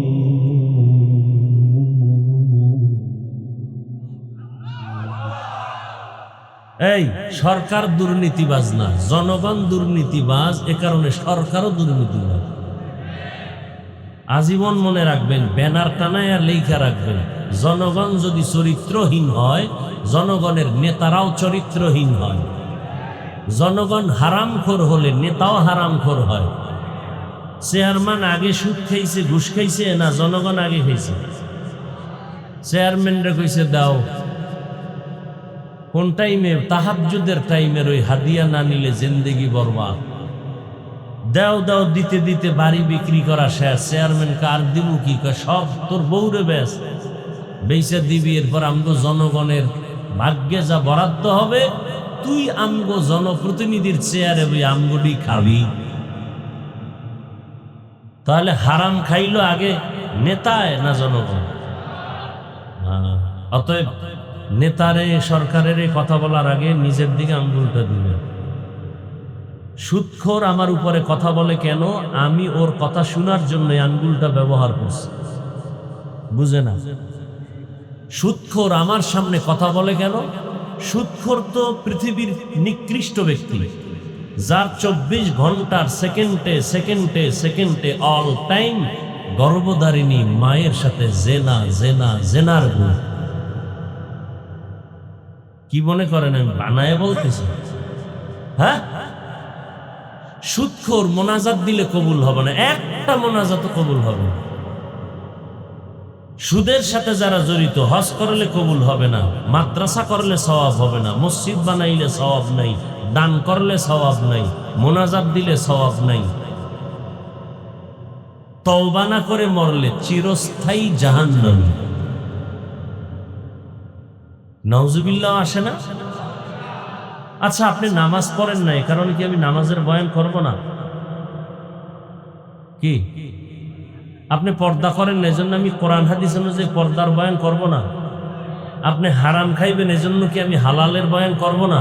এই সরকার দুর্নীতিবাজ না, জনগণ দুর্নীতিবাজ। এ কারণে সরকারও দুর্নীতিবাজ। আজীবন মনে রাখবেন, ব্যানার টানায় লেখা রাখবেন, জনগণ যদি চরিত্রহীন হয়, জনগণের নেতারাও চরিত্রহীন হয়। জনগণ হারামখোর হলে নেতাও হারামখোর হয়। চেয়ারম্যান আগে সুদ খাইছে, ঘুষ খাইছে না জনগণ আগে খাইছে? চেয়ারম্যানরা কইছে দাও। কোন টাইমে? তাহাজ্জুদের টাইমের ওই হাদিয়া না নিলে জিন্দেগি বরবাদ। দাও দাও দিতে দিতে বাড়ি বিক্রি করা শেষ। চেয়ারম্যান কার দিব কি? সব তোর বউরে বেশ বেচা দিবি, এরপর আমগো জনগণের ভাগ্যে যা বরাদ্দ হবে তুই আমগো জনপ্রতিনিধির চেয়ারে বই আমগোডি খাবি। তাহলে হারাম খাইলো আগে নেতায় না জনগণ? অতএব নেতারে সরকারের কথা বলার আগে নিজের দিকে আঙ্গুলটা দিবেন। সুদখোর আমার উপরে কথা বলে কেন? আমি ওর কথা শোনার জন্য আঙ্গুলটা ব্যবহার করছি, বুঝে না? সুদখোর আমার সামনে কথা বলে কেন? সুদখোর তো পৃথিবীর নিকৃষ্ট ব্যক্তি, যার 24 ঘন্টার সেকেন্ডে সেকেন্ডে সেকেন্ডে অল টাইম গর্ভধারিণী মায়ের সাথে জেনা জেনা জেনার গুণ। কি মনে করেন আমি বানায় বলতেছি? হ্যাঁ, সুদখোর মোনাজাত দিলে কবুল হবে না, একটা মোনাজাতও কবুল হবে না। সুদের সাথে যারা জড়িত, হজ করলে কবুল হবে না, মাদ্রাসা করলে সওয়াব হবে না, মসজিদ বানাইলে সওয়াব নাই, দান করলে সওয়াব নাই, মোনাজাত দিলে সওয়াব নাই। তওবা না করে মরলে চিরস্থায়ী জাহান্নামী। নাউজুবিল্লাহ আসে না? আচ্ছা, আপনি নামাজ পড়েন না, এই কারণে কি আমি নামাজের বয়ান করব না? কি আপনি পর্দা করেন না, এজন্য আমি কোরআন হাদিস অনুযায়ী পর্দার বয়ান করব না? আপনি হারাম খাইবেন, এজন্য কি আমি হালালের বয়ান করব না?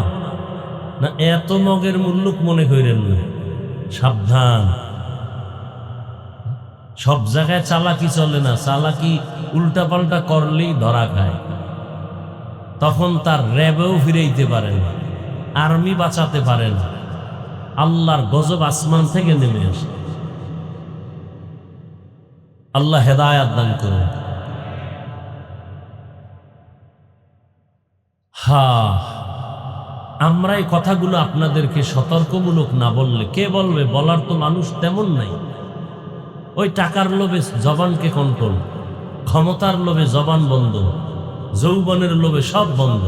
না, এত মগের মুল্লুক মনে করেন না। সাবধান, সব জায়গায় চালাকি চলে না। চালাকি উল্টা পাল্টা করলেই ধরা খায়। তখন তার র্যাবেও ফিরাইতে পারে না, আর্মি বাঁচাতে পারে না। আল্লাহর গজব আসমান থেকে নেমে আসে। আল্লাহ হেদায়াত দান করুন। আমরা এই কথাগুলো আপনাদেরকে সতর্কমূলক না বললে কে বলবে? বলার তো মানুষ তেমন নাই। ওই টাকার লোভে জবানকে কন্ট্রোল, ক্ষমতার লোভে জবান বন্ধ, যৌবনের লোভে সব বন্ধ।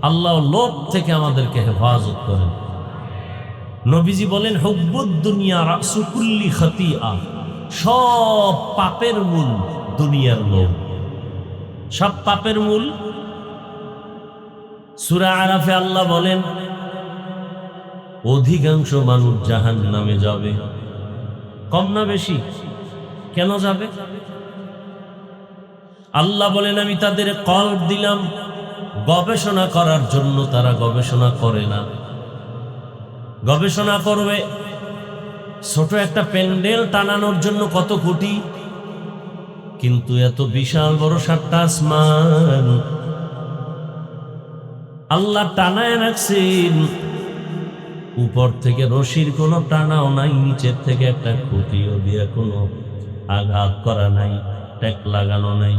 আল্লাহ লোভ থেকে আমাদেরকে হেফাজত করেন। নবীজি বলেন, হুব্বুদ দুনিয়া রাসু কুল্লি খাতিআ, সব পাপের মূল দুনিয়ার লোভ। সব পাপের মূল। সূরা আরাফে আল্লাহ বলেন অধিকাংশ মানুষ জাহান্নামে যাবে। কম না বেশি? কেন যাবে? আল্লাহ বলেন আমি তাদের কলব দিলাম গবেষণা করার জন্য, তারা গবেষণা করে না। গবেষণা করবে ছোট একটা প্যান্ডেল টানানোর জন্য কত কোটি, কিন্তু এত বিশাল বড় 7টা আসমান আল্লাহ টানায় রাখছেন। উপর থেকে রশির কোনো টানাও নাই, নিচের থেকে একটা খুঁটিও দিয়ে কোনো আঘাত করা নাই, ট্যাক লাগানো নাই।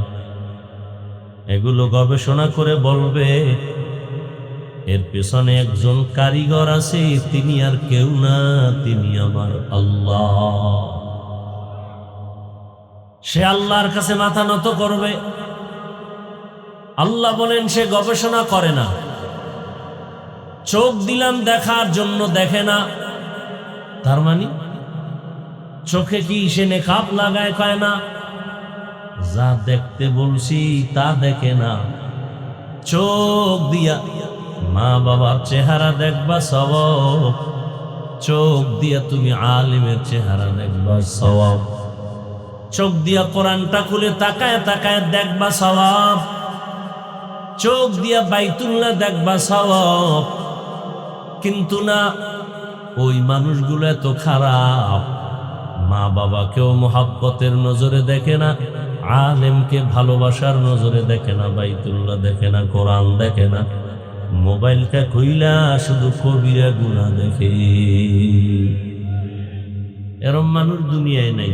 এগুলো গবেষণা করে বলবে এর পেছনে একজন কারিগর আছে, তিনি আর কেউ না, তিনি আমার আল্লাহ। সে আল্লাহর কাছে মাথা নত করবে। আল্লাহ বলেন সে গবেষণা করে না। চোখ দিলাম দেখার জন্য, দেখে না। তার মানে চোখে কি সে নেকাব লাগায়? কয় না। যা দেখতে বলছি তা দেখে না। চোখ দিয়া মা বাবার চেহারা দেখবা সওয়াব, চোখ দিয়া তুমি আলিমের চেহারা দেখবা সওয়াব, চোখ দিয়া কোরআনটা খুলে তাকায় তাকায় দেখবা সওয়াব, চোখ দিয়া বাইতুল্লাহ দেখবা সওয়াব। কিন্তু না, ওই মানুষগুলো এত খারাপ, মা বাবাকেও মোহাব্বতের নজরে দেখে না, আলেমকে ভালোবাসার নজরে দেখে না, বাইতুল্লাহ দেখে না, কোরআন দেখে না, মোবাইলটা খুইলা শুধু কবিরা গুনাহ দেখে। এরম মানুষ দুনিয়ায় নেই।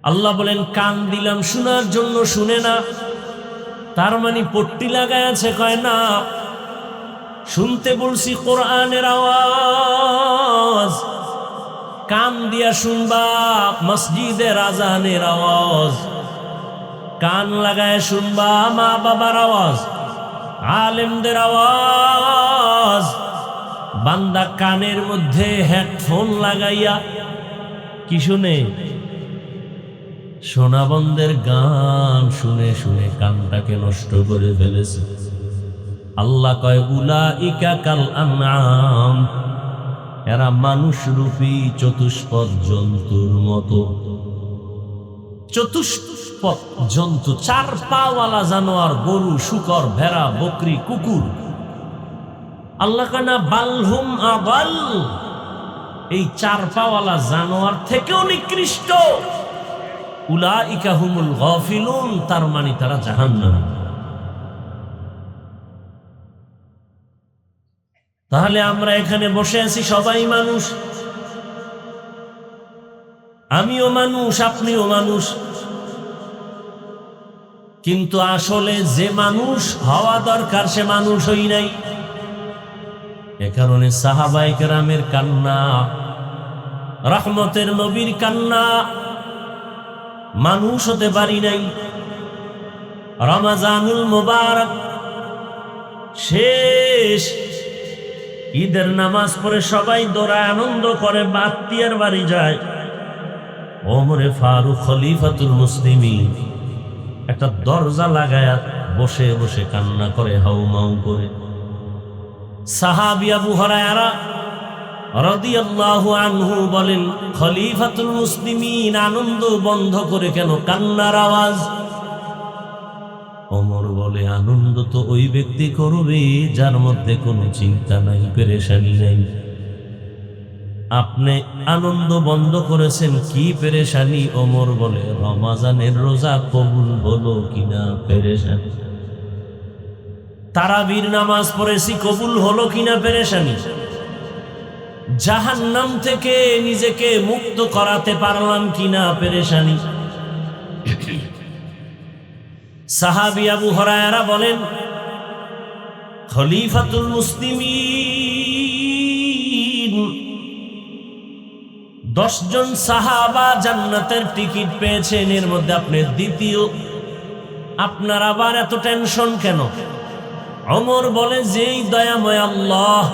আল্লাহ বলেন কান দিলাম শোনার জন্য, শুনে না। তার মানে পট্টি লাগায় আছে? কয় না। শুনতে বলছি কোরআনের আওয়াজ, কান দিয়া শুনবা মসজিদের আজানের আওয়াজ, কান লাগায় শুনবা মা বাবার আওয়াজ, আলেমদের আওয়াজ। বান্দা কানের মধ্যে হেডফোন লাগাইয়া কি শুনে? সোনাবন্দের গান শুনে শুনে কানটাকে নষ্ট করে ফেলেছে। আল্লাহ কয় উলাইকা কাল আনআম, এরা মানুষ রূপী চতুষ্পদ জন্তুর মতো। চতুষ্পদ জন্তু, 4 পাওয়ালা জানোয়ার, গরু, শূকর, ভেড়া, বকরি, কুকুর। আল্লাহ কয় না বালহুম আদাল, এই 4 পাওয়ালা জানোয়ার থেকেও নিকৃষ্ট। উলাইকা হুমুল গাফিলুন, তার মানে তারা জাহান্নামী। তাহলে আমরা এখানে বসে আছি, সবাই মানুষ, আমিও মানুষ, আপনিও মানুষ, কিন্তু আসলে যে মানুষ হওয়া দরকার সে মানুষ হই নাই। এ কারণে সাহাবায়ে কেরামের কান্না, রহমতের নবীর কান্না, মানুষ হতে পারি নাই। রমজানুল মুবারক শেষ, ঈদের নামাজ পড়ে সবাই দৌড়ায় আনন্দ করে, বাত্তিয়ার বাড়ি যায়। ওমরে ফারুক খলিফাতুল মুসলিমিন একটা দরজা লাগায়া বসে বসে কান্না করে, হাউমাউ করে। সাহাবী আবু হুরায়রা রাদিয়াল্লাহু আনহু বলেন খলিফাতুল মুসলিমিন আনন্দ বন্ধ করে কেন, কান্নার আওয়াজ। ওমর বলে আনন্দ তো ওই ব্যক্তি করবে যার মধ্যে কোনো চিন্তা নাই, পেরেশানি নাই। আপনি আনন্দ বন্ধ করেছেন, কি পেরেশানি? ওমর বলে রমজানের রোজা কবুল হলো কিনা, পেরেশানি। তারাবির নামাজ পড়েছি, কবুল হলো কিনা, পেরেশানি। জাহান্নাম থেকে নিজেকে মুক্ত করাতে পারলাম কিনা, পেরেশানি। সাহাবী আবু হুরায়রা বলেন খলিফাতুল মুসলিমিন 10 জন সাহাবা জান্নাতের টিকিট পেয়েছেন, এর মধ্যে আপনি দ্বিতীয়, আপনার আবার এত টেনশন কেন? ওমর বলে যেই দয়াময় আল্লাহ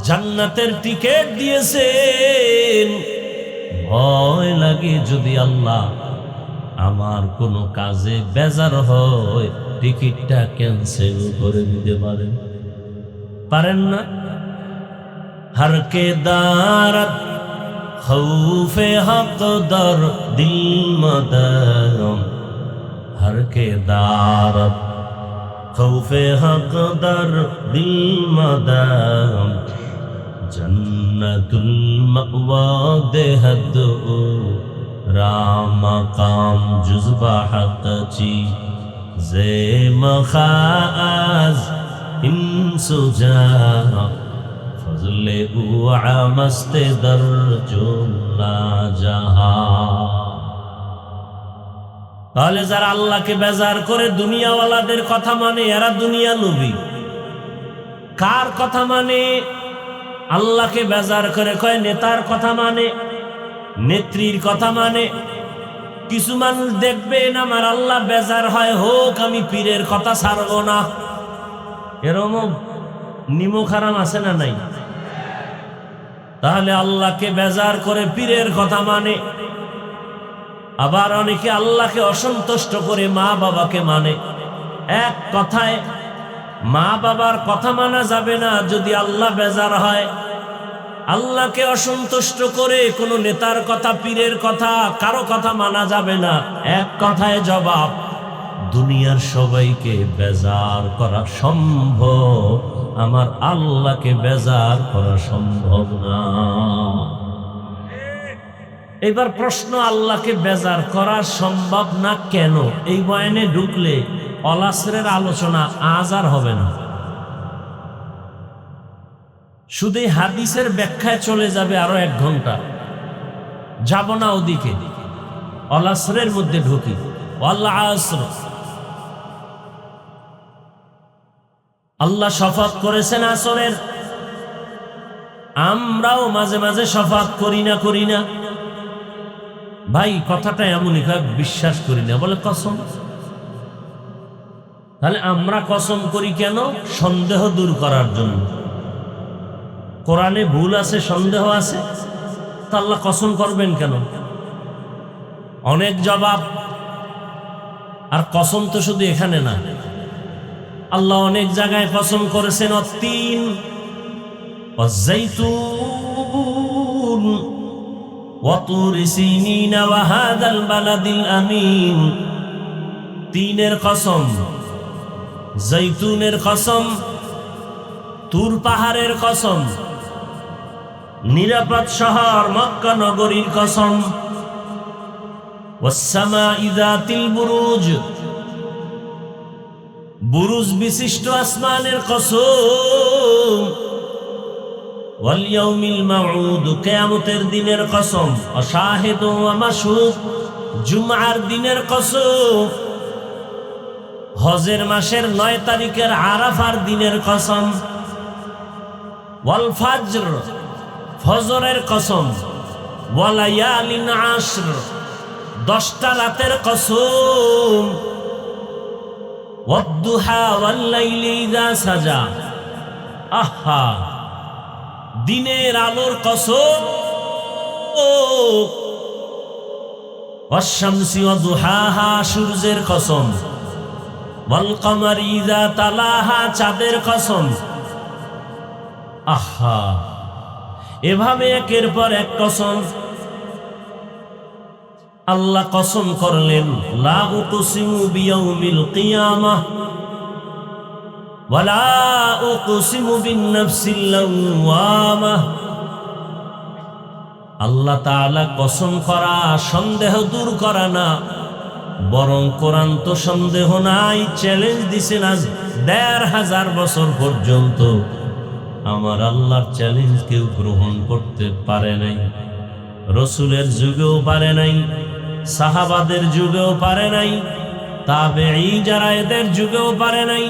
জান্নাতের টিকিট দিয়েছেন, ভয় লাগে যদি আল্লাহ আমার কোনো কাজে বেজার হয় টিকিটটা ক্যান্সেল করে দিতে পারেন? পারেন না? हर के दारत खौफे हक दर दिल मदम, हर के दारत खौफे हक दर दिल मदम, जन्नतुल मअवा देहद राम काम जुज़बा हक ची जे मखाज इंसुजा फजले उआ मस्ते दर्जुल्ला जहा। তাহলে যারা আল্লাহকে বেজার করে দুনিয়াওয়ালাদের কথা মানে এরা দুনিয়া লোভী। কার কথা মানে? আল্লাহকে বেজার করে কয় নেতার কথা মানে, নেত্রীর কথা মানে। কিছু মানুষ দেখবেন আমার আল্লাহ বেজার হয় হোক, আমি পীরের কথা ছাড়বো না। এরকম নিমক হারাম আছে না নাই? তাহলে আল্লাহকে বেজার করে পীরের কথা মানে। আবার অনেকে আল্লাহকে অসন্তুষ্ট করে মা বাবাকে মানে। এক কথায় মা বাবার কথা মানা যাবে না যদি আল্লাহ বেজার হয়। আল্লাহকে অসন্তুষ্ট করে কোনো নেতার কথা, পীরের কথা, কারো কথা মানা যাবে না। এক কথায় জবাব, দুনিয়ার সবাইকে বেজার করা সম্ভব, আমার আল্লাহকে বেজার করা সম্ভব না। এবার প্রশ্ন, আল্লাহকে বেজার করা সম্ভব না কেন? এই বয়ানে ঢুকলে অলাসরের আলোচনা আজ আর হবে না, শুধু হাদিসের ব্যাখ্যায় চলে যাবে আরো 1 ঘন্টা। যাব না ওদিকে, অলাসরের মধ্যে ঢুকি। ওয়াল আসর, আল্লাহ শপথ করেছেন আসরের। আমরাও মাঝে মাঝে শপথ করি না? ভাই কথাটা এমনই, বিশ্বাস করি না বলে কসম। তাহলে আমরা কসম করি কেন? সন্দেহ দূর করার জন্য। কোরআনে ভুল আছে, সন্দেহ আছে, তা আল্লাহ কসম করবেন কেন? অনেক জবাব। আর কসম তো শুধু এখানে না, আল্লাহ অনেক জায়গায় কসম করেছেন। অত্তিন ওয়াজ্জাইতুন ওয়া তুরি সিনিন ওয়া হাযাল বালাদিল আমিন। তিনের কসম, জৈতুনের কসম, তুর পাহাড়ের কসম, নিরাপদ শহর মক্কা নগরীর কসম, ওয়াস সামাই যাতিল বুরুজ, বুরুজ বিশিষ্ট আসমানের কসম, ওয়াল ইয়াউমিল মাউদ, কিয়ামতের দিনের কসম, অশাহিদ ওয়া মাশহুদ, জুমআর দিনের কসম, হজের মাসের 9 তারিখের আরাফার দিনের কসম, ওয়াল ফাজর, ফজরের কসম, ওয়ালায়ালিন আশর, 10টা রাতের কসম, ওয়াদ্দুহা ওয়াল্লাইলি ইযা সাজা। আহা, দিনের আলোর কসম, ওয়াশ-শামসি ওয়া দুহাহা, সূর্যের কসম, ওয়াল কমারি ইযা তালাহা, চাঁদের কসম। আহা, এভাবে একের পর এক কসম। আল্লাহ কসম করলেন, লা উকসিমু বিয়াউমিল কিয়ামাহ ওয়া লা উকসিমু বিন-নাফসিল লাওয়ামাহ। আল্লাহ তাআলা কসম করা সন্দেহ দূর করা না, বরং কোরআন তো সন্দেহ নাই, চ্যালেঞ্জ দিছেন আজ 1500 বছর পর্যন্ত। আমার আল্লাহর চ্যালেঞ্জ কেউ গ্রহণ করতে পারে নাই। রসুলের যুগেও পারে নাই, সাহাবাদের যুগেও পারে নাই, তাবেঈ যারা এদের যুগেও পারে নাই,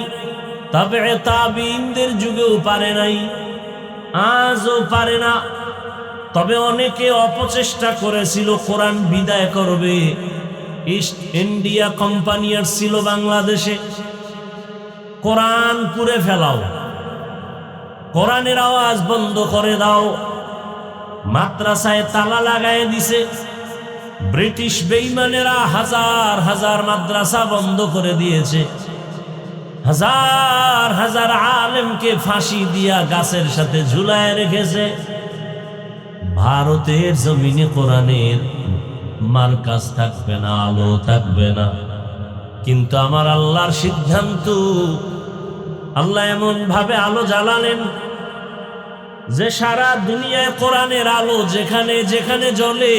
তাবেঈ তাবিঈনদের যুগেও পারে নাই, আজও পারে না। তবে অনেকে অপচেষ্টা করেছিল কোরআন বিদায় করবে। ইস্ট ইন্ডিয়া কোম্পানি ছিল বাংলাদেশে, কোরআন পুড়ে ফেলাও, কোরআনের আওয়াজ বন্ধ করে দাও। মাদ্রাসায় তালা লাগায় দিছে। ব্রিটিশ বেঈমানেরা হাজার হাজার মাদ্রাসা বন্ধ করে দিয়েছে। হাজার হাজার আলেমকে ফাঁসি দিয়া গাছের সাথে ঝুলায় রেখেছে। ভারতের জমিনে কোরআনের মার্কাজ থাকবে না, আলো থাকবে না। কিন্তু আমার আল্লাহর সিদ্ধান্ত, আল্লাহ এমন ভাবে আলো জ্বালালেন যে সারা দুনিয়ায় কোরআনের আলো যেখানে যেখানে জ্বলে,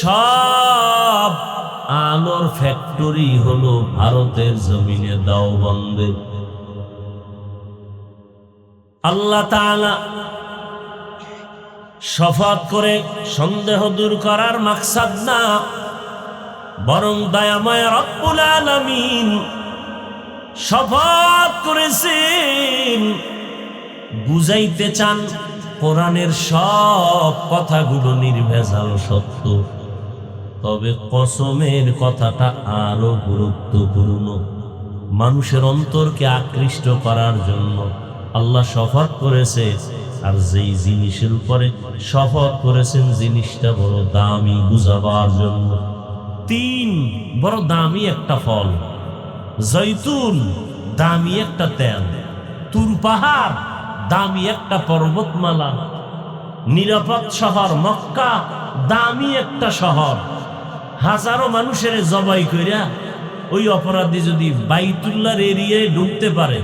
সব আলোর ফ্যাক্টরি হলো ভারতের জমিনে দেওবন্দে। আল্লাহ তাআলা শফাত করে সন্দেহ দূর করার মাকসাদ না, বরং দয়াময় রব্বুল আলামিন শফাত করেছেন, বুঝাইতে চান কোরআনের সব কথাগুলো নির্ভেজাল সত্য। তবে কসমের কথাটা আরো গুরুত্বপূর্ণ। মানুষের অন্তরকে আকৃষ্ট করার জন্য আল্লাহ শপথ করেছে, আর যেই জিনিসের উপরে শপথ করেছেন জিনিসটা বড় দামি বুঝাবার জন্য। 3 বড় দামি একটা ফল, জৈতুন দামি একটা তেল, তুর পাহাড় দামি একটা পর্বতমালা, নিরাপদ শহর মক্কা দামি একটা শহর। হাজারো মানুষের জবাই কইরা ওই অপরাধী যদি বাইতুল্লাহর এরিয়ায় ঢুকতে পারে,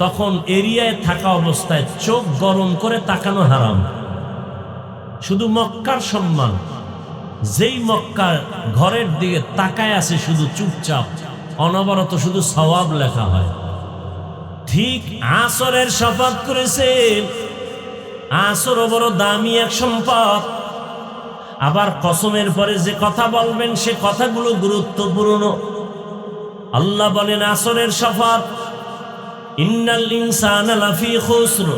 তখন এরিয়ায় থাকা অবস্থায় চোখ গরম করে তাকানো হারাম। শুধু মক্কার সম্মান, যেই মক্কার ঘরের দিকে তাকায় আছে শুধু চুপচাপ, অনবরত শুধু সওয়াব লেখা হয়। ঠিক আসরের শপথ করেছেন, আসর বড় দামি এক সম্পদ। আবার কসমের পরে যে কথা বলবেন সে কথাগুলো গুরুত্বপূর্ণ। আল্লাহ বলেন আসরের শপথ, ইন্নাল ইনসানা লাফি খুসর,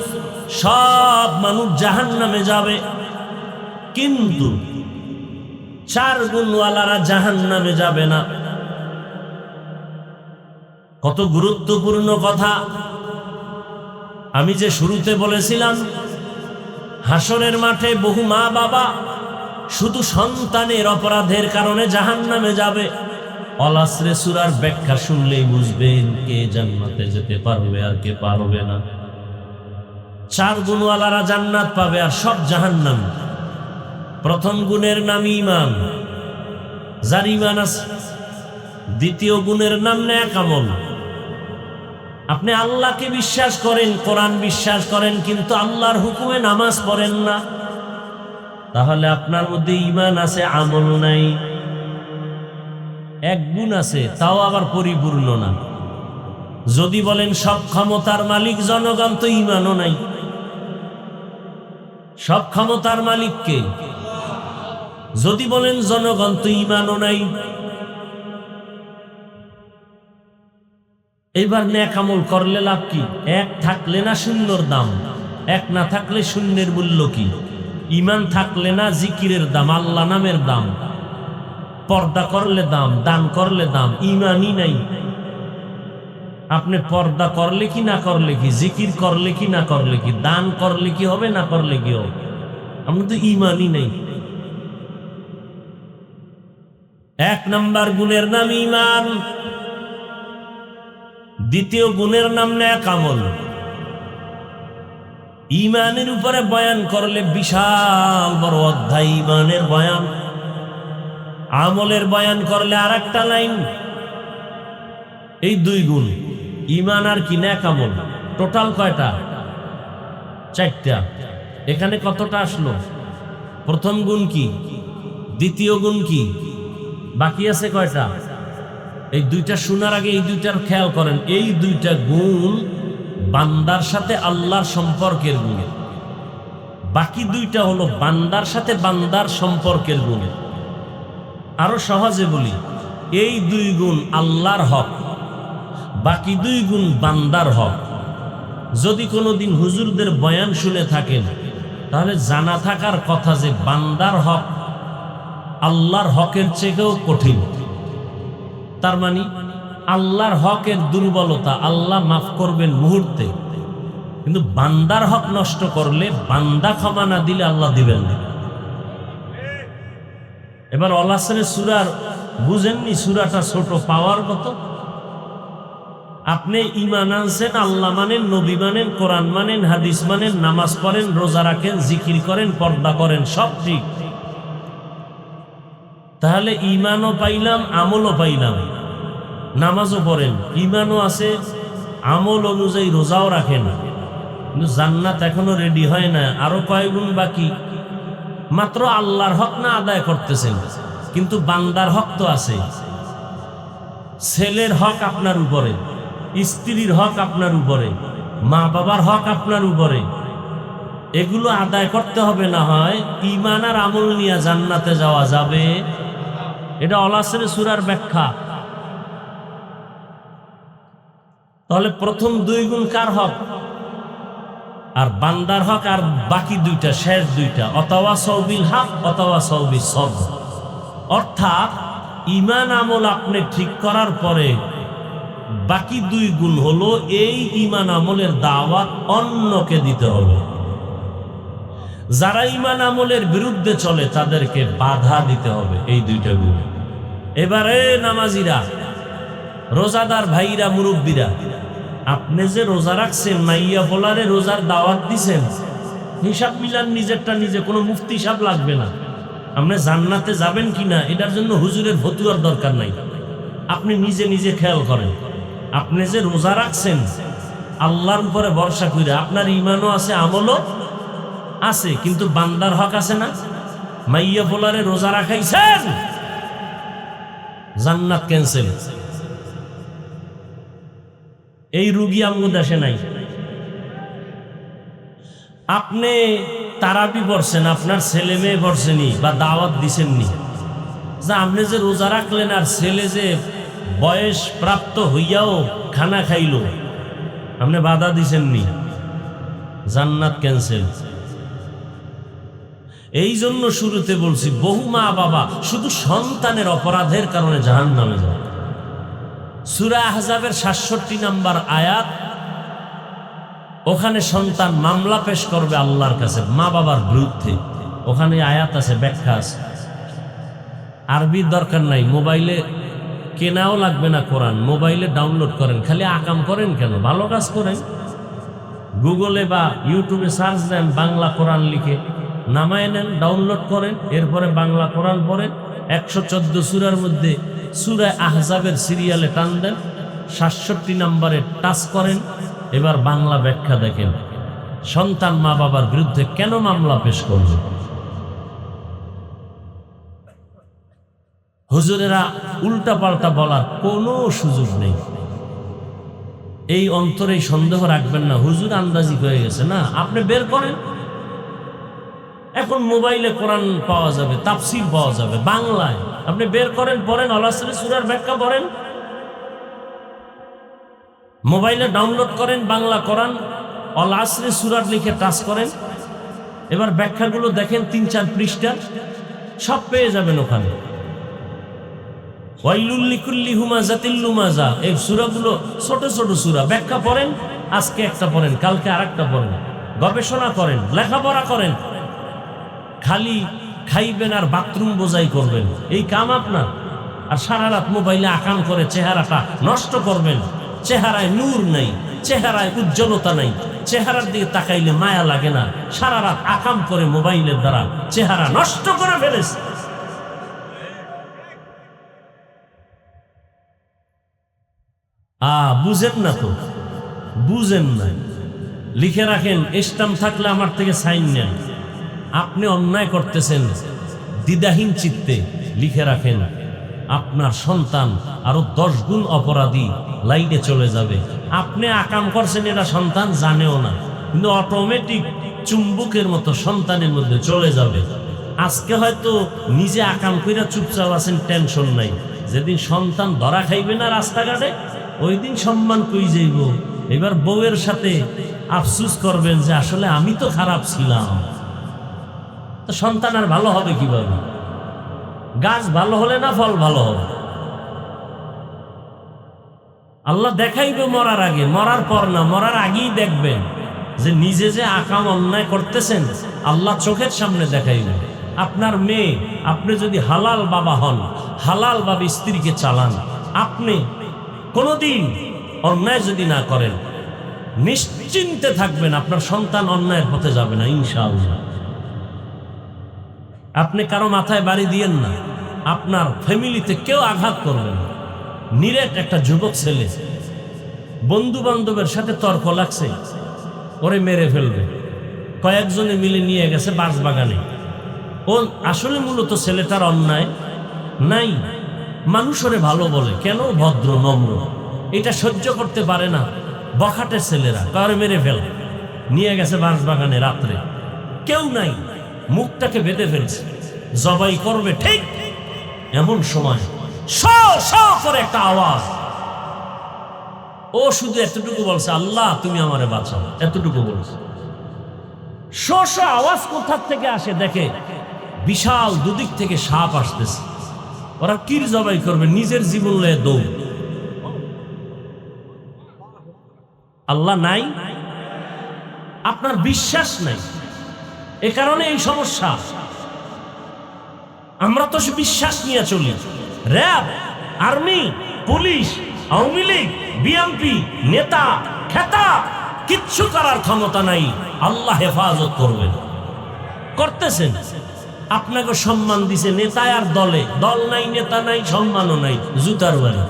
সব মানুষ জাহান্নামে যাবে, কিন্তু 4 গুণওয়ালারা জাহান্নামে যাবে না। কত গুরুত্বপূর্ণ কথা। আমি যে শুরুতে বলেছিলাম, হাসরের মাঠে বহু মা বাবা শুধু সন্তানের অপরাধের কারণে জাহান্নামে যাবে। অল আসরে সূরার ব্যাখ্যা শুনলেই বুঝবেন কে জান্নাতে যেতে পারবে আর কে পারবে না। 4 গুণওয়ালারা জান্নাত পাবে আর সব জাহান্নামে। প্রথম গুণের নাম ঈমান, যার ঈমান আছে। দ্বিতীয় গুণের নাম নেক আমল। আপনি আল্লাহকে বিশ্বাস করেন, কোরআন বিশ্বাস করেন, কিন্তু আল্লাহর হুকুমে নামাজ পড়েন না, তাহলে আপনার মধ্যে ঈমান আছে, আমল নাই। এক গুণ আছে, তাও আবার পরিপূর্ণ না। যদি বলেন সব ক্ষমতার মালিক জনগণ, তো ঈমানও নাই। সব ক্ষমতার মালিক কে? যদি বলেন জনগণ, তো ঈমানও নাই। এইবার নেক আমল করলে লাভ কি? 1 থাকলে না শূন্যর দাম, 1 না থাকলে শূন্যের মূল্য কি? ঈমান থাকলে না জিকিরের দাম, আল্লাহ নামের দাম। পর্দা করলে দাম, দান করলে দাম, ঈমানই নাই। আপনি পর্দা করলে কি না করলে কি, জিকির করলে কি না করলে কি, দান করলে কি হবে না করলে কি হবে, আপনার তো ঈমানই নাই। 1 নাম্বার গুণের নাম ঈমান, দ্বিতীয় গুণের নাম নেক আমল। ঈমানের উপরে বয়ান করলে বিশাল বড় অধ্যায় ঈমানের বয়ান, আমলের বয়ান করলে আরেকটা লাইন। এই 2 গুণ, ঈমান আর কি নেক আমল, টোটাল কয়টা? 4টা। এখানে কতটা আসলো? প্রথম গুণ কি, দ্বিতীয় গুণ কি, বাকি আছে কয়টা? এই 2টা শোনার আগে এই 2টার খেয়াল করেন। এই 2টা গুণ বান্দার সাথে আল্লাহর সম্পর্কের গুণ, বাকি 2টা হলো বান্দার সাথে বান্দার সম্পর্কের গুণ। আরো সহজে বলি, এই 2 গুণ আল্লাহর হক, বাকি 2 গুণ বান্দার হক। যদি কোনোদিন হুজুরদের বয়ান শুনে থাকেন, তাহলে জানা থাকার কথা যে বান্দার হক আল্লাহর হকের চেয়েও কঠিন। তার মানে আল্লাহর হকের দুর্বলতা আল্লাহ মাফ করবেন মুহূর্তে, কিন্তু বান্দার হক নষ্ট করলে, বান্দা ক্ষমা না দিলে আল্লাহ দিবেন না। এবার অল আসরের সূরার বুঝেননি, সূরাটা ছোট, পাওয়ার কত? আপনি ঈমান আনছেন, আল্লাহ মানেন, নবী মানেন, কোরআন মানেন, হাদিস মানেন, নামাজ পড়েন, রোজা রাখেন, জিকির করেন, পর্দা করেন, সব ঠিক। তাহলে ঈমানও পাইলাম, আমলও পাইলাম। নামাজও পড়েন, ঈমানও আছে, আমল অনুযায়ী রোজাও রাখেন, কিন্তু জান্নাত এখনো রেডি হয় না, আরো কয় গুণ বাকি। মাত্র আল্লাহর হক না আদায় করতেছেন, কিন্তু বান্দার হক তো আছে। ছেলের হক আপনার উপরে, স্ত্রীর হক আপনার উপরে, মা বাবার হক আপনার উপরে। এগুলো আদায় করতে হবে, না হয় ঈমান আর আমল নিয়ে জান্নাতে যাওয়া যাবে। এটা আল আসরের সূরার ব্যাখ্যা। তাহলে প্রথম দুই গুণ কার হক? আর বান্দার হক, আর বাকি দুইটা, শেষ দুইটা, অথবা সৌবিল হক অথবা সৌবিল সব। অর্থাৎ ঈমান আমল আপনি ঠিক করার পরে বাকি দুই গুণ হলো, এই ঈমান আমলের দাওয়াত অন্যকে দিতে হবে। যারা ঈমান আমলের বিরুদ্ধে চলে তাদেরকে বাধা দিতে হবে, এই দুইটা গুণ। এবারে নামাজিরা, রোজাদার ভাইরা, মুরব্বীরা, আপনি যে রোজা রাখছেন, মাইয়া বলারে রোজার দাওয়াত দিছেন, হিসাব মিলান নিজেরটা নিজে, কোনো মুফতি হিসাব লাগবে না। আপনি জান্নাতে যাবেন কিনা এটার জন্য হুজুরের ফতুয়ার দরকার নাই। আপনি নিজে নিজে খেয়াল করেন, আপনি যে রোজা রাখছেন আল্লাহর উপরে ভরসা করে, আপনার ঈমানও আছে, আমলও আছে, কিন্তু বান্দার হক আছে না? মাইয়া বলারে রোজা রাখাইছেন, জান্নাত ক্যান্সেল। এই রুগী আমগো দেশে নাই। আপনি তারাবি পড়ছেন, আপনার ছেলে মেয়ে পড়ছেনি বা দাওয়াত দিছেননি, যা আপনি যে রোজা রাখলেন আর ছেলে যে বয়স প্রাপ্ত হইয়াও খানা খাইল, আপনি বাধা দিছেননি, জান্নাত ক্যান্সেল। এই জন্য শুরুতে বলছি, বহু মা বাবা শুধু সন্তানের অপরাধের কারণে জাহান্নামে যায়। সূরা আহজাবের ৬৭ নম্বর আয়াত, ওখানে সন্তান মামলা পেশ করবে আল্লাহর কাছে মা বাবার বিরুদ্ধে। ওখানে আয়াত আছে, ব্যাখ্যা আছে। আরবির দরকার নাই, মোবাইলে কেনাও লাগবে না কোরআন, মোবাইলে ডাউনলোড করেন। খালি আকাম করেন কেন? ভালো কাজ করেন। গুগলে বা ইউটিউবে সার্চ দেন, বাংলা কোরআন লিখে নামায় নেন, ডাউনলোড করেন, এরপরে বাংলা কোরআন পড়েন। ১১৪ সূরার মধ্যে সূরা আহজাবের সিরিয়ালে টান দেন, ৬৭ নম্বরে টাচ করেন, এবার বাংলা ব্যাখ্যা দেখেন। সন্তান মা বাবার বিরুদ্ধে কেন মামলা পেশ করবে? হুজুরেরা উল্টা পাল্টা বলার কোনো সুযোগ নেই। এই অন্তরে সন্দেহ রাখবেন না, হুজুর আন্দাজি হয়ে গেছে না, আপনি বের করেন। এখন মোবাইলে কোরআন পাওয়া যাবে, তাফসীর পাওয়া যাবে বাংলায়, আপনি বের করেন, পড়েন, আল আসরের সূরার ব্যাখ্যা পড়েন। মোবাইলে ডাউনলোড করেন বাংলা কোরআন, আল আসরের সূরার লিখে টাচ করেন, এবার ব্যাখ্যাগুলো দেখেন, ৩-৪ পৃষ্ঠা, সব পেয়ে যাবেন ওখানে। ওয়াইলুল লিকুল্লি হুমাযাতিল লুমাযা, এই সূরাগুলো ছোট ছোট সূরা, ব্যাখ্যা পড়েন, আজকে একটা পড়েন, কালকে আরেকটা পড়েন, গবেষণা করেন, লেখাপড়া করেন। খালি খাইবেন আর বাথরুম বোঝাই করবেন, এই কাম আপনার। আর সারা রাত মোবাইলে আকাম করে চেহারাটা নষ্ট করবেন। চেহারায় নূর নাই, চেহারায় উজ্জ্বলতা নাই, চেহারার দিকে তাকাইলে মায়া লাগে না। সারা রাত আকাম করে মোবাইলের দ্বারা চেহারা নষ্ট করে ফেলেছে। বুঝেন না তো, বুঝেন না, লিখে রাখেন, স্ট্যাম্প থাকলে আমার থেকে সাইন নেন। আপনি অন্যায় করতেছেন, দ্বিধাহীন চিত্তে লিখে রাখেন, আপনার সন্তান আরো 10 গুণ অপরাধী লাইনে চলে যাবে। আপনি আকাম করছেন, এটা সন্তান জানেও না, কিন্তু অটোমেটিক চুম্বকের মতো সন্তানের মধ্যে চলে যাবে। আজকে হয়তো নিজে আকাম কইরা চুপচাপ আছেন, টেনশন নাই। যেদিন সন্তান ধরা খাইবে না রাস্তাঘাটে, ওই দিন সম্মান কই যাইব। এবার বউয়ের সাথে আফসুস করবেন যে আসলে আমি তো খারাপ ছিলাম। তো সন্তান আর ভালো হবে কিভাবে? গাছ ভালো হলে না ফল ভালো হবে? আল্লাহ দেখাইবে মরার আগে, মরার পর না, মরার আগেই দেখবেন যে নিজে যে আকাম অন্যায় করতেছেন, আল্লাহ চোখের সামনে দেখাইবে। আপনার মেয়ে, আপনি যদি হালাল বাবা হন, হালাল ভাবে স্ত্রীকে চালান, আপনি কোনোদিন অন্যায় যদি না করেন, নিশ্চিন্তে থাকবেন আপনার সন্তান অন্যায়ের পথে যাবে না ইনশাআল্লাহ। আপনি কারো মাথায় বাড়ি দিয়েন না, আপনার ফ্যামিলিতে কেউ আঘাত করবে না। নিরেট একটা যুবক ছেলে, বন্ধু বান্ধবের সাথে তর্ক লাগছে, ওরে মেরে ফেলবে, কয়েকজনে মিলে নিয়ে গেছে বাঁশবাগানে। ও আসলে মূলত ছেলেটার অন্যায় নাই, মানুষ ওরে ভালো বলে, কেন ভদ্র নম্র, এটা সহ্য করতে পারে না বখাটের ছেলেরা, কারে মেরে ফেল। নিয়ে গেছে বাঁশবাগানে রাত্রে, কেউ নাই, মুখটাকে বেঁধে ফেলছে, জবাই করবে ঠিক এমন সময় করে একটা আওয়াজ। ও শুধু এতটুকু বলছে, আল্লাহ তুমি আমারে বাঁচাও, এতটুকু বলছে। আওয়াজ কোথা থেকে আসে দেখে, বিশাল দুদিক থেকে সাপ আসতেছে। ওরা কির জবাই করবে, নিজের জীবন লয়ে দৌড়। আল্লাহ নাই, আপনার বিশ্বাস নাই, এ কারণে এই সমস্যা। আমরা তো বিশ্বাস নিয়ে চলি। RAB, army, police, Awami League, BNP, নেতা খেতা কিচ্ছু করার ক্ষমতা নাই। আল্লাহ হেফাজত করবেন, করতেছেন। আপনাকে সম্মান দিছে নেতা আর দলে, দল নাই, নেতা নাই, সম্মানও নাই, জুতার বাড়ি।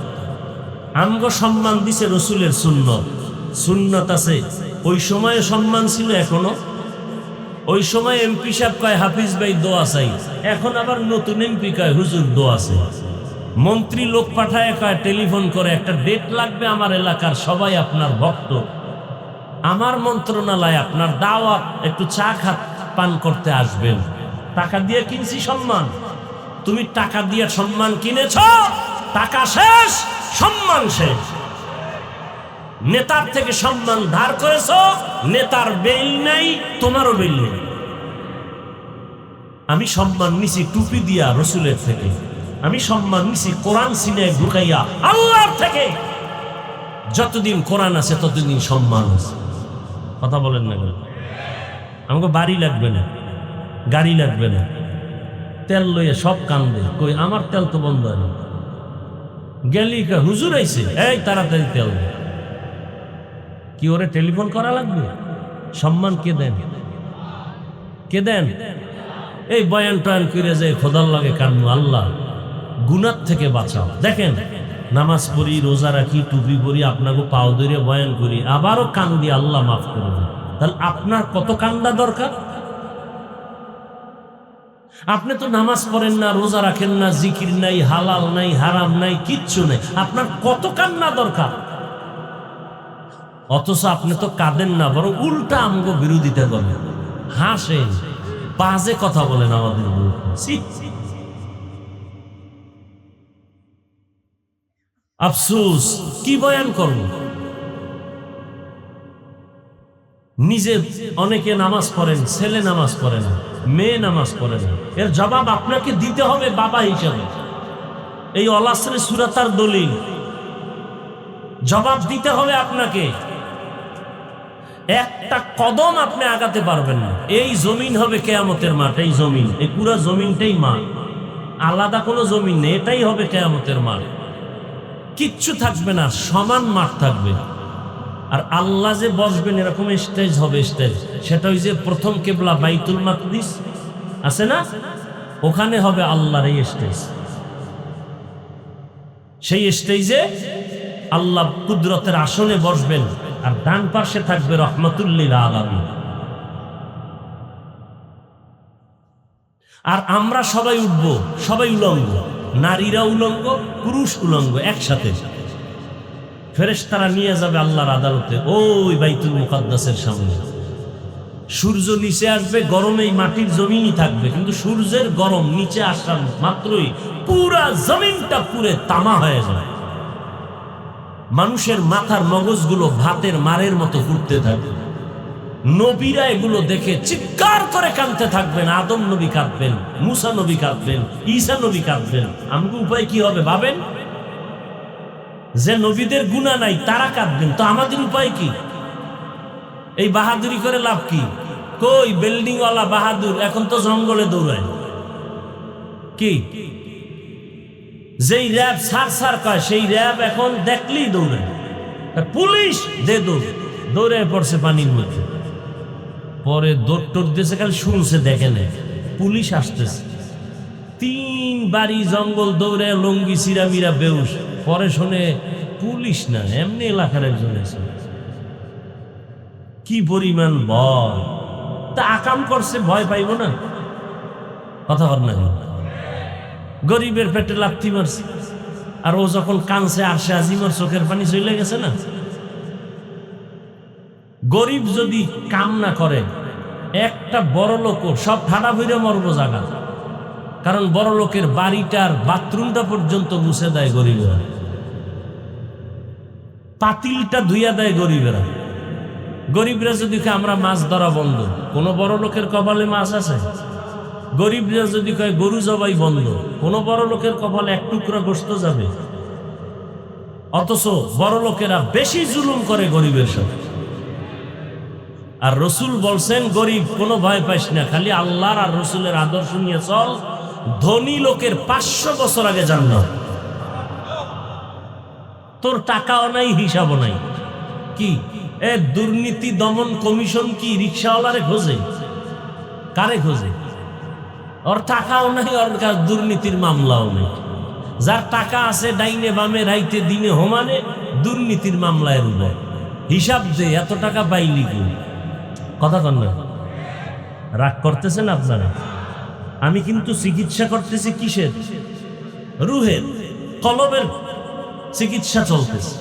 আমগো সম্মান দিছে রসুলের সুন্নত, সুন্নত আছে। ওই সময়ে সম্মান ছিল, এখনো। ওই সময় এমপি সাহেব কয় হাফিজ ভাই দোয়া চাই, এখন আবার নতুন এমপি কয় হুজুর দোয়া চাই। মন্ত্রী লোক পাঠায় কয়, টেলিফোন করে একটা ডেট লাগবে আমার এলাকার, সবাই আপনার ভক্ত, আমার মন্ত্রণালয় আপনার দাওয়াত, একটু চা পান করতে আসবেন। টাকা দিয়ে কিনছি সম্মান, তুমি টাকা দিয়ে সম্মান কিনেছ, টাকা শেষ, সম্মান শেষ। নেতার থেকে সম্মান ধার করেছ, নেতার বেল নাই, তোমারও বেল নেই। আমি সম্মান নিছি টুপি দিয়া রসুলের থেকে, আমি সম্মান নিছি কোরআন সিনে ঢুকাইয়া আল্লাহর থেকে। যতদিন কোরআন আছে ততদিন সম্মান আছে। কথা বলেন না, আমাকে বাড়ি লাগবে না, গাড়ি লাগবে না, তেল লইয়ে সব কান্দে, কই আমার তেল তো বন্ধ হয় না। গেলি হুজুর আইছে, এই তাড়াতাড়ি তেল দে। কি ওরে টেলিফোন করা লাগবে? সম্মান কে দেন? কে দেন? এই বয়ান টয়ান করে যায় খোদার লাগে কান্নু, আল্লাহ গুনার থেকে বাঁচাও। দেখেন, নামাজ পড়ি, রোজা রাখি, টুপি পরি, আপনাকে পাও ধরে বয়ান করি, আবারও কান্দি, আল্লাহ মাফ করে দেন। তাহলে আপনার কত কান্দা দরকার? আপনি তো নামাজ পড়েন না, রোজা রাখেন না, জিকির নাই, হালাল নাই, হারাম নাই, কিচ্ছু নাই, আপনার কত কান্না দরকার? অথচ আপনি তো কাঁদেন না, বরং উল্টা আমগো বিরোধিতা করেন, হাসেন, বাজে কথা বলেন আমাদের। আফসোস, কি বয়ান করব? নিজে অনেকে নামাজ পড়েন, ছেলে নামাজ পড়ে না, মেয়ে নামাজ পড়ে না, এর জবাব আপনাকে দিতে হবে বাবা হিসাবে। এই অলাসরে সূরাতার দলিল, জবাব দিতে হবে আপনাকে। একটা কদম আপনি আগাতে পারবেন না। এই জমিন হবে কিয়ামতের মাঠ, এই জমিন, এই পুরো জমিনটাই মাঠ, আলাদা কোনো জমিন নেই, এটাই হবে কিয়ামতের মাঠ। কিচ্ছু থাকবে না, সমান মাঠ থাকবে। আর আল্লাহ যে বসবেন এরকম স্টেজ হবে, স্টেজ, সেটা ওই যে প্রথম কিবলা বাইতুল মাকদিস আছে না, ওখানে হবে আল্লাহর এই স্টেজ। সেই স্টেজে আল্লাহ কুদরতের আসনে বসবেন, আর ডান পাশে থাকবে রহমাতুল লিল আলামিন। আর আমরা সবাই উঠবো, সবাই উলঙ্গ, নারীরা উলঙ্গ, পুরুষ উলঙ্গ, একসাথে। ফেরেশতারা নিয়ে যাবে আল্লাহর আদালতে, ওই বাইতুল মুকাদ্দাসের সামনে। সূর্য নিচে আসবে, গরমে মাটির জমিনই থাকবে, কিন্তু সূর্যের গরম নিচে আসার মাত্রই পুরা জমিনটা পুরে তামা হয়ে যায়। মানুষের মাথার মগজগুলো ভাতের মারের মতো ফুটতে থাকবে। নবীরা এগুলো দেখে চিৎকার করে কাঁদতে থাকবেন। আদম নবী কাঁদবেন, মুসা নবী কাঁদবেন, ঈসা নবী কাঁদবেন। আমাদের উপায় কি হবে ভাবেন? যে নবীদের গুনাহ নাই তারা কাঁদবেন, তো আমাদের উপায় কি? এই বাহাদুরি করে লাভ কি? কই বিল্ডিং ওয়ালা বাহাদুর এখন তো জঙ্গলে দৌড়ায়। কি যেই র্যাব সার সার কয়, সেই র্যাব এখন দেখলেই দৌড়ায়। পুলিশ দে দৌড়, দৌড়ে পড়ছে পানির মধ্যে। পরে দৌড় টোর দিয়েছে, খালি শুনছে, দেখে নেই পুলিশ আসতেছে। 3 বাড়ি জঙ্গল দৌড়ে লঙ্গি সিরা মিরা বেউস। পরে শুনে পুলিশ না, এমনি এলাকার একজন এসে। কি পরিমাণ ভয়! তা আকাম করছে, ভয় পাইব না? কথা বল না, গরিবের পেটে লাথি মারছে। আর ও যখন কানছে আসে আজিমর চোখের পানি চলে গেছে না। গরিব যদি কাম না করে, একটা বড় লোক সব ঠাডা ভইরা মরবো জায়গা। কারণ বড় লোকের বাড়িটার বাথরুমটা পর্যন্ত মুছে দেয় গরিবেরা, পাতিলটা ধুইয়া দেয় গরিবেরা। গরিবরা যদি আমরা মাছ ধরা বন্ধ, কোন বড় লোকের কপালে মাছ আছে? গরিবরা যদি কয় গরু জবাই বন্ধ, কোন বড় লোকের কপালে এক টুকরা গোশত যাবে? অথচ বড় লোকেরা বেশি জুলুম করে গরিবের সাথে। আর রসুল বলছেন, গরিব কোনো ভয় পাইস না, খালি আল্লাহর আর রসুলের আদর্শ নিয়ে চল। ধনী লোকের 500 বছর আগে জান্নাত। তোর টাকাও নাই, হিসাবও নাই। কি দুর্নীতি দমন কমিশন কি রিক্সাওয়ালারে খোঁজে? কারে খোঁজে? ওর টাকাও নাই, ওর দুর্নীতির মামলাও নেই। যার টাকা আছে ডাইনে বামে রাইতে দিনে হোমানে দুর্নীতির মামলায় রূপ। হিসাব দে, এত টাকা পাইলি কি? কথা কন না, রাগ করতেছেন আপনারা? আমি কিন্তু চিকিৎসা করতেছি কিসের? রুহের, কলবের চিকিৎসা চলতেছে।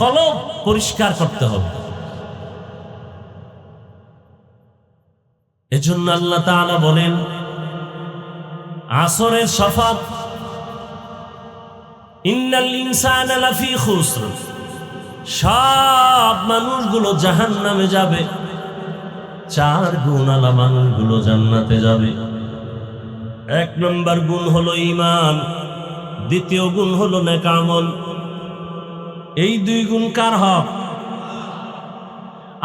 কলব পরিষ্কার করতে হবে। এজন্য আল্লাহ তাআলা বলেন, আসরের শপথ, ইন্নাল ইনসানা লাফি খুসর, সব মানুষগুলো জাহান্নামে যাবে, 4 গুণওয়ালা মানুষগুলো জান্নাতে যাবে। 1 নম্বর গুণ হলো ঈমান, দ্বিতীয় গুণ হলো নেক আমল। এই 2 গুণ কার হক?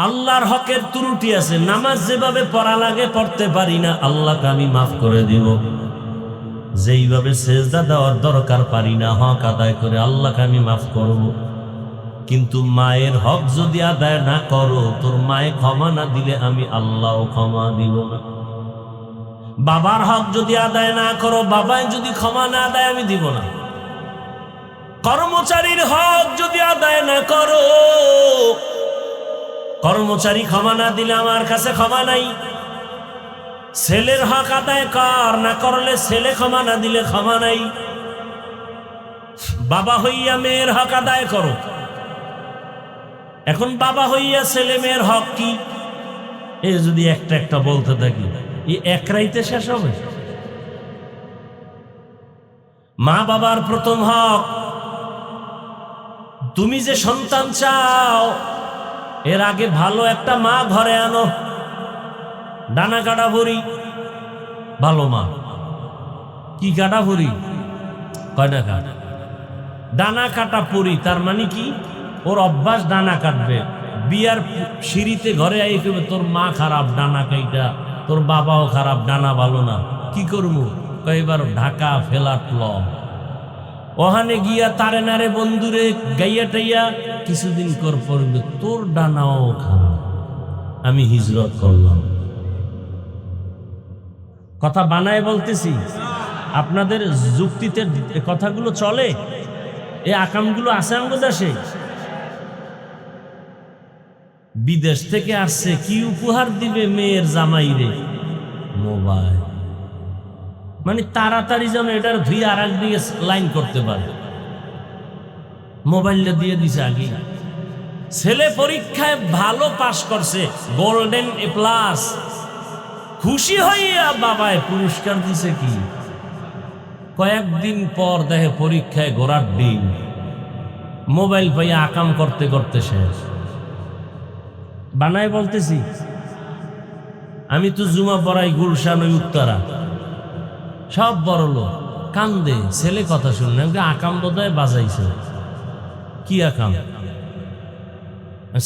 আল্লাহর হকের ত্রুটি আছে। নামাজ যেভাবে পড়া লাগে পড়তে পারি না, আল্লাহকে আমি মাফ করে দিব। যেইভাবে সেজদা দেওয়ার দরকার পারি না, হক আদায় করে আল্লাহকে আমি মাফ করব। কিন্তু মায়ের হক যদি আদায় না করো, তোর মায়ে ক্ষমা না দিলে আমি আল্লাহও ক্ষমা দিব না। বাবার হক যদি আদায় না করো, বাবাই যদি ক্ষমা না দেয়, আমি দিব না। কর্মচারীর হক যদি আদায় না করো, কর্মচারী ক্ষমা না দিলে আমার কাছে ক্ষমা নাই। ছেলের হক আদায় কর, না করলে ছেলে ক্ষমা না দিলে ক্ষমা নাই। বাবা হইয়া মেয়ের হক আদায় করো। এখন বাবা হইয়া ছেলে মেয়ের হক কি, এ যদি একটা একটা বলতে থাকি, এই এক রাইতে শেষ হবে? মা বাবার প্রথম হক, তুমি যে সন্তান চাও, এর আগে ভালো একটা মা ঘরে আনো, ডানা কাটা ভরি, ভালো মা। কি কাটা ভরি? কয়টা কাটা? ডানা কাটা পরি। তার মানে কি? ওর অভ্যাস ডানা কাটবে। বিয়ার সিঁড়িতে ঘরে আই কইবে, তোর মা খারাপ ডানা কাইটা, তোর বাবাও খারাপ ডানা ভালো না। কি করবো? কয়েকবার ঢাকা ফেলাট ল, ওখানে গিয়া তারে নারে বন্ধুরে গাইয়া টাইয়া কিছুদিন কর পড়বে, তোর ডানাও খারাপ, আমি হিজরত করলাম। কথা বানায় বলতেছি, আপনাদের যুক্তিতে কথাগুলো চলে? এই আকামগুলো আছে আমাদের দেশে? বিদেশ থেকে আসছে, কি উপহার দিবে মেয়ের জামাইরে? মোবাইল। মানে তাড়াতাড়ি যেন এটার ধুয়ে আর একদিকে লাইন করতে পারে, মোবাইলটা দিয়ে দিছে আগে। ছেলে পরীক্ষায় ভালো পাশ করছে, গোল্ডেন A+, খুশি হইয়া বাবায় পুরস্কার দিছে। কি কয়েকদিন পর দেখে পরীক্ষায় ঘোড়ার ডিম, মোবাইল পাইয়া আকাম করতে করতে শেষ। বানায় বলতেছি, আমি তো জুমা পড়াই গুলশান ওই উত্তরা, সব বড় লোক কান্দে, ছেলে কথা শুনে আকাম বোধহয় বাজাইছে। কি আকাম?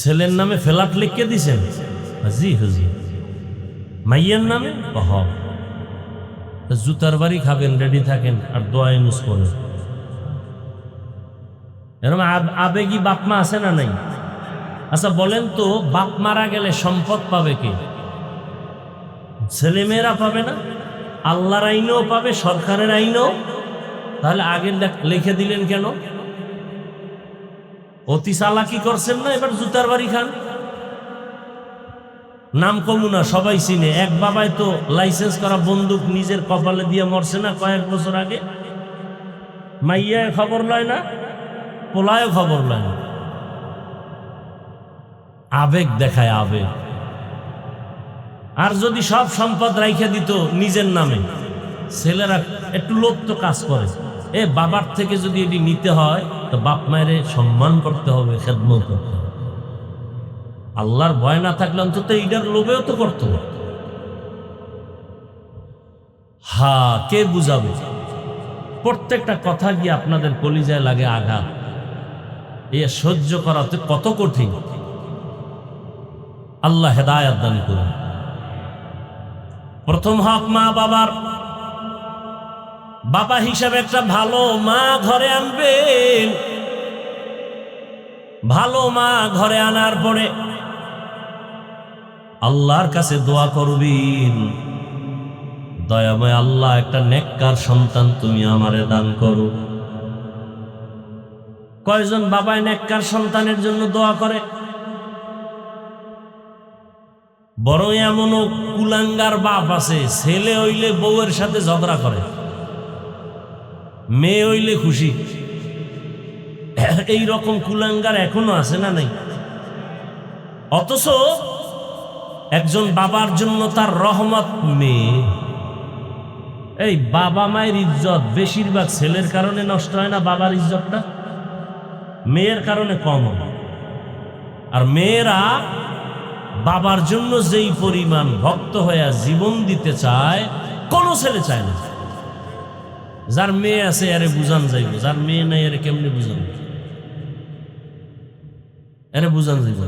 ছেলের নামে ফ্ল্যাট লিখে দিছেন? জি হুজুর। মাইয়ের নামে? হ। জুতার বাড়ি খাবেন, রেডি থাকেন, আর দোয়া ইউজ করেন। এরকম আবেগী বাপ মা আছে না নাই? আচ্ছা বলেন তো, বাপ মারা গেলে সম্পদ পাবে কে? ছেলেমেয়েরা পাবে না? আল্লাহর আইনেও পাবে, সরকারের আইনেও। তাহলে আগে লিখে দিলেন কেন? অতি চালাকি করছেন না, এবার জুতার বাড়ি খান। নাম কমুনা সবাই চিনে, এক বাবাই তো লাইসেন্স করা বন্দুক নিজের কপালে দিয়ে মরছে না কয়েক বছর আগে। মাইয়ায় খবর লয় না, পোলায়ও খবর লয় না। আবেগ দেখায়, আবেগ। আর যদি সব সম্পদ রাইখে দিত নিজের নামে, ছেলেরা একটু লোভ তো কাজ করে, বাবার থেকে যদি এটি নিতে হয় তো বাপ মায়ের সম্মান করতে হবে, খেদমত করতে হবে। আল্লাহর ভয় না থাকলে অন্তত এইটার লোভেও তো করতো। কে বুঝাবে? প্রত্যেকটা কথা গিয়ে আপনাদের কলিজায় লাগে আঘাত। সহ্য করাতে কত কঠিন। আল্লাহ হেদায়েত দান করুন। প্রথম হক মা বাবার। বাবা হিসাবে একটা ভালো মা ঘরে আনবেন। ভালো মা ঘরে আনার পরে আল্লাহর কাছে দোয়া করবেন, দয়াময় আল্লাহ, একটা নেককার সন্তান তুমি আমারে দান করো। কয়জন বাবায় নেককার সন্তানের জন্য দোয়া করে? বড় এমনও কুলাঙ্গার বাপ আছে, ছেলে হইলে বউয়ের সাথে ঝগড়া করে, মেয়ে হইলে খুশি। এই রকম কুলাঙ্গার এখনো আছে না নাই? অথচ একজন বাবার জন্য তার রহমত মেয়ে। এই বাবা মায়ের ইজ্জত বেশিরভাগ ছেলের কারণে নষ্ট হয় না, বাবার ইজ্জতটা মেয়ের কারণে কম হয়। আর মেয়েরা বাবার জন্য যেই পরিমাণ ভক্ত হয়ে জীবন দিতে চায়, কোনো ছেলে চায় না। যার মেয়ে আছে আরে বুঝান যাইব, যার মেয়ে নাই আরে কেমনে বুঝান? আরে বুঝান যাইব।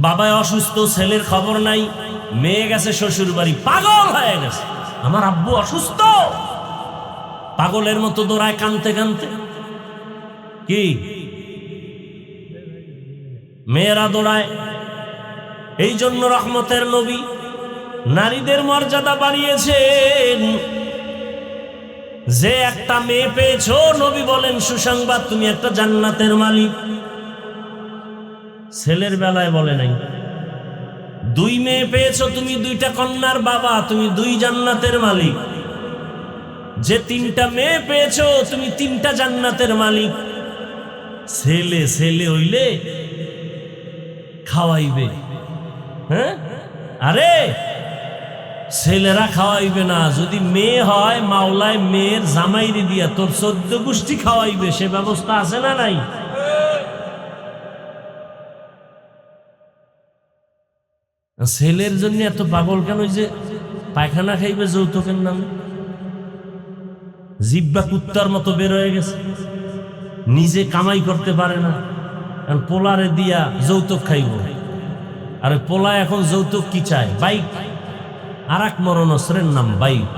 বাবায় অসুস্থ, ছেলের খবর নাই, মেয়ে গেছে শ্বশুর বাড়ি, পাগল হয়ে গেছে, আমার আব্বু অসুস্থ। পাগলের মতো দৌড়ায় কানতে কানতে। কি মেয়েরা দৌড়ায়? এই জন্য রহমতের নবী নারীদের মর্যাদা বাড়িয়েছেন। যে একটা মেয়ে পেয়েছো, নবী বলেন সুসংবাদ, তুমি একটা জান্নাতের মালিক। ছেলের বেলায় বলে নাই। 2 মেয়ে পেয়েছো, তুমি 2টা কন্যার বাবা, তুমি 2 জান্নাতের মালিক। যে 3টা মেয়ে পেয়েছো, তুমি 3টা জান্নাতের মালিক। ছেলে ছেলে হইলে খাওয়াইবে, হ্যাঁ? আরে ছেলেরা খাওয়াইবে না, যদি মেয়ে হয় মাওলায় মেয়ের জামাইরে দিয়া তোর 14 গোষ্ঠী খাওয়াইবে, সে ব্যবস্থা আছে না নাই? ছেলের জন্য এত পাগল কেন? যে পায়খানা খাইবে যৌতুকের নামে, জিব্বা কুত্তার মতো বের হয়ে গেছে, নিজে কামাই করতে পারে না, পোলারে দিয়া যৌতুক খাইব। আর পোলা এখন যৌতুক কি চায়? বাইক। আর এক মরণস্ত্রের নাম বাইক।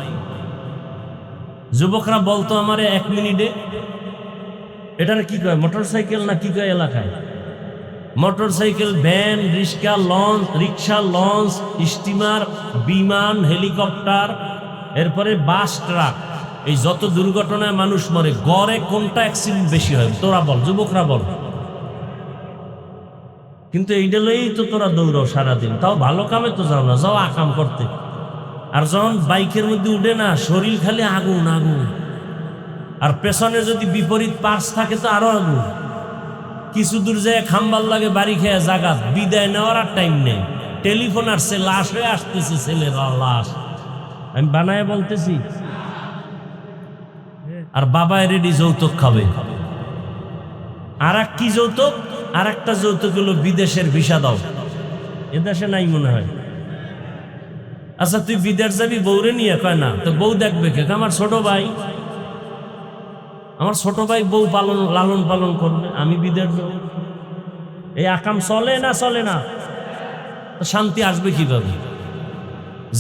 যুবকরা বলতো আমারে 1 মিনিটে, এটার কি কয়, মোটরসাইকেল না কি কয় এলাকায়? মোটরসাইকেল, ভ্যান, রিক্সা, লঞ্চ, স্টিমার, বিমান, হেলিকপ্টার, এরপরে বাস, ট্রাক, এই যত দুর্ঘটনায় মানুষ মরে, গড়ে কোনটা অ্যাক্সিডেন্ট বেশি হয়? তোরা বল, যুবকরা বল। কিন্তু এইটা লইই তো তোরা দৌড়াও সারাদিন, তাও ভালো কামে তো যাও না, যাও আকাম করতে। আর যখন বাইকের মধ্যে উঠে না, শরীর খালি আগুন আগুন। আর পেছনে যদি বিপরীত পার্স থাকে তো আরো আগুন। কিছু দূর যায় খাম্বার লাগে, বাড়ি খেয়ে জাগাত, বিদায় নেওয়ার আর টাইম নেই। টেলিফোন আসছে, লাশ হয়ে আসতেছে, ছেলের লাশ। আমি বানায় বলতেছি। আর বাবায় রেডি যৌতুক খাবে। আর এক কি যৌতুক? আর একটা যৌতুক হলো বিদেশের ভিসা দাও। এদেশে নাই মনে হয়। আচ্ছা তুই বিদেশ যাবি, বউরে নিয়ে? কয় না। তো বউ দেখবে কে? আমার ছোট ভাই, আমার ছোট ভাই বউ লালন পালন করবে, আমি বিদেশ যাব। এই আকাম চলে না? চলে না? শান্তি আসবে কিভাবে?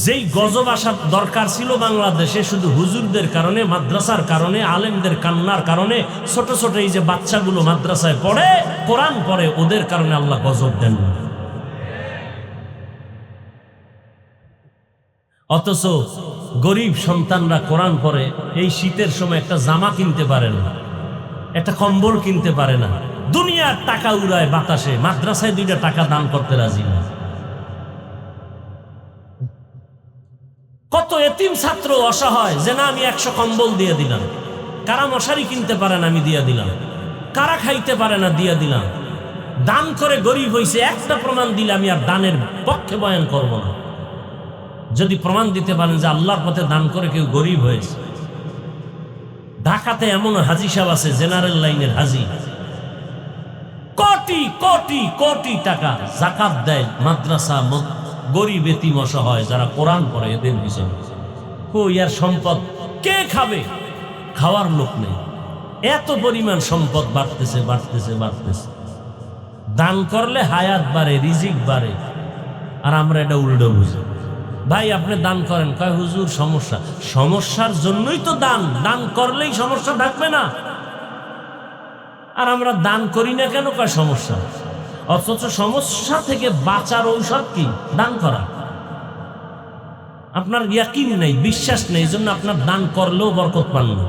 যেই গজব আসার দরকার ছিল বাংলাদেশে, শুধু হুজুরদের কারণে, মাদ্রাসার কারণে, আলেমদের কান্নার কারণে, ছোট ছোট এই যে বাচ্চাগুলো মাদ্রাসায় পড়ে, কোরআন পড়ে, ওদের কারণে আল্লাহ গজব দেন। অথচ গরিব সন্তানরা কোরআন পড়ে, এই শীতের সময় একটা জামা কিনতে পারে না, একটা কম্বল কিনতে পারে না, দুনিয়ার টাকা উড়ায় বাতাসে, মাদ্রাসায় 2টা টাকা দান করতে রাজি না। কত এতিম ছাত্র অসহায়, যে না আমি 100 কম্বল দিয়ে দিলাম, কারা মশারি কিনতে পারে না আমি দিয়ে দিলাম, কারা খাইতে পারে না দিয়ে দিলাম, দান করে গরিব হইছে, একটা প্রমাণ দিলে আমি আর দানের পক্ষে বয়ান করব না। যদি প্রমাণ দিতে পারেন যে আল্লাহর পথে দান করে কেউ গরিব হয়েছে। ঢাকাতে এমন হাজী সাহেব আছে, জেনারেল লাইনের হাজী, কোটি কোটি কোটি টাকা যাকাত দেয় মাদ্রাসা, গরিব এতিম অসহায় যারা কোরআন পড়ে এদের পিছনে। কই আর সম্পদ কে খাবে? খাওয়ার লোক নেই। এত পরিমাণ সম্পদ বাড়তেছে বাড়তেছে বাড়তেছে। দান করলে হায়াত বাড়ে, রিজিক বাড়ে, আর আমরা এটা উল্টো বুঝি। ভাই আপনি দান করেন, কয় হুজুর সমস্যা। সমস্যার জন্যই তো দান, দান করলেই সমস্যা থাকবে না। আর আমরা দান করি না কেন? কয় সমস্যা। অথচ সমস্যা থেকে বাঁচার ঔষধ কি? দান করা। আপনার ইয়াকিন নেই, বিশ্বাস নেই, এই জন্য আপনার দান করলেও বরকত পান না।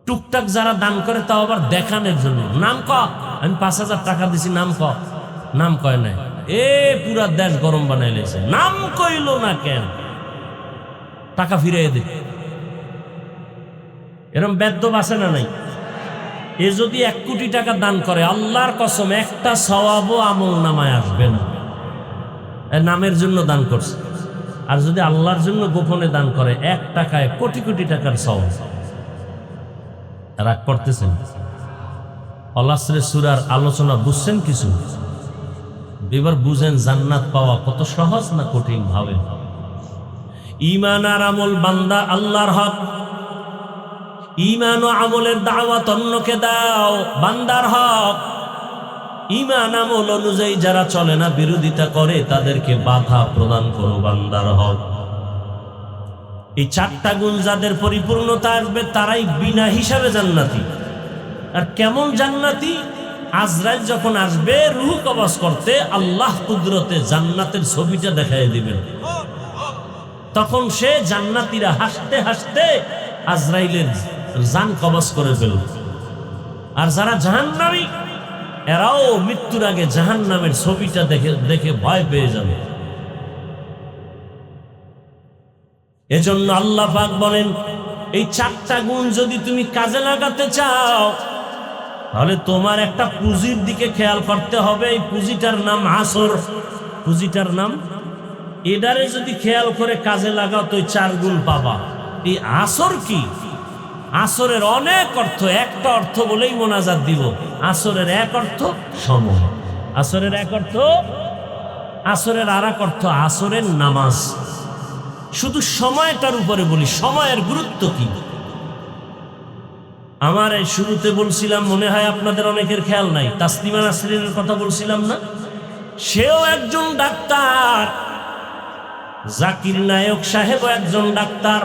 টুকটাক যারা দান করে তাও আবার দেখানোর জন্য, নাম ক আমি 5,000 টাকা দিছি, নাম ক, নাম কয় নাই, এ পুরা দেশ গরম বানাই লেছে, নাম কইল না কেন, টাকা ফিরিয়ে দে। এরকম বেদ্যপ আছে না নাই? এ যদি 1 কোটি টাকা দান করে, আল্লাহর কসম একটা সওয়াবও আমল নামায় আসবে না। নামের জন্য দান করছে। আর যদি আল্লাহর জন্য গোপনে দান করে, 1 টাকায় কোটি কোটি টাকার সওয়াব। রাগ করতেছেন? আল-আসরের সূরার আলোচনা বুঝছেন কিছু? এবার বুঝেন জান্নাত পাওয়া কত সহজ না কঠিন ভাবে। ঈমান আর আমল বান্দা আল্লাহর হক। ঈমান ও আমলের দাওয়াত অন্যকে দাও, বান্দার হক। ঈমান আমল অনুযায়ী যারা চলে না, বিরোধিতা করে, তাদেরকে বাধা প্রদান করো, বান্দার হক। এই 4টা গুণ যাদের পরিপূর্ণতা আসবে, তারাই বিনা হিসাবে জান্নাতি। আর কেমন জান্নাতি? আজরাইল যখন আসবে রূহ কবজ করতে, আল্লাহ কুদরতে জান্নাতের ছবিটা দেখাই দিবেন। তখন সে জান্নাতীরা হাসতে হাসতে আজরাইলের জান কবজ করে ফেলবে। আর যারা জাহান্নামী, এরাও মৃত্যুর আগে জাহান্নামের ছবিটা দেখে ভয় পেয়ে যাবে। এজন্য আল্লাহ পাক বলেন, এই 4টা গুণ যদি তুমি কাজে লাগাতে চাও, তাহলে তোমার একটা পুঁজির দিকে খেয়াল করতে হবে। এই পুঁজিটার নাম আসর। পুঁজিটার নাম, এটারে যদি খেয়াল করে কাজে লাগাও তো 4 গুণ পাবা। এই আসর কি? আসরের অনেক অর্থ, একটা অর্থ বলেই মোনাজাত দিব। আসরের এক অর্থ সময়, আসরের এক অর্থ, আসরের আর এক অর্থ আসরের নামাজ। শুধু সময়টার উপরে বলি, সময়ের গুরুত্ব কি। আমার এই শুরুতে বলছিলাম, মনে হয় আপনাদের অনেকের খেয়াল নাই, তাসলিমা নাসরিনের কথা বলছিলাম না? সেও একজন ডাক্তার, জাকির নায়ক সাহেব একজন ডাক্তার।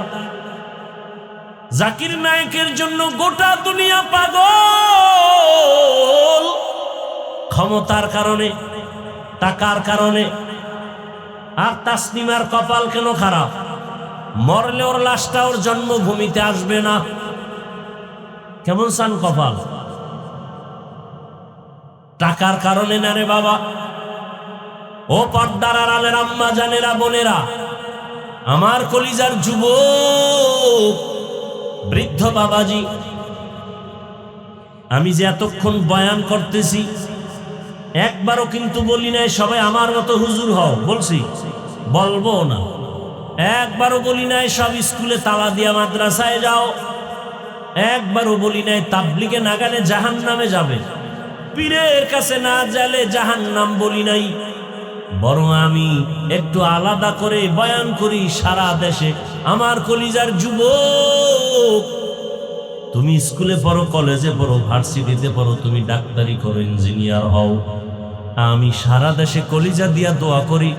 জাকির নায়কের জন্য গোটা দুনিয়া পাগল, ক্ষমতার কারণে, টাকার কারণে। আর তাসলিমার কপাল কেন খারাপ? মরলে ওর লাশটা ওর জন্মভূমিতে আসবে না। কেমন সান কপাল? টাকার কারণে না রে বাবা। ও পর্দার আড়ালের আম্মা জানেরা, বোনেরা, আমার কলিজার যুবক, বৃদ্ধ বাবাজি, আমি যে এতক্ষণ বয়ান করতেছি, একবারও কিন্তু বলি নাই সবাই আমার মতো হুজুর হও। বলছি? বলবো না। একবারও বলি নাই সব স্কুলে তালা দিয়া মাদ্রাসায় যাও। একবারও বলি নাই তাবলিগে না গেলে জাহান্নামে যাবে, পীরের কাছে না গেলে জাহান্নাম বলি নাই। বরং আমি একটু আলাদা করে বয়ান করি সারা দেশে। আমার কলিজার যুবক, তুমি স্কুলে পড়ো, কলেজে পড়ো, ভার্সিটিতে পড়ো, তুমি ডাক্তারি করো, ইঞ্জিনিয়ার হও, আমি সারা দেশে কলিজা দিয়া দোয়া করি,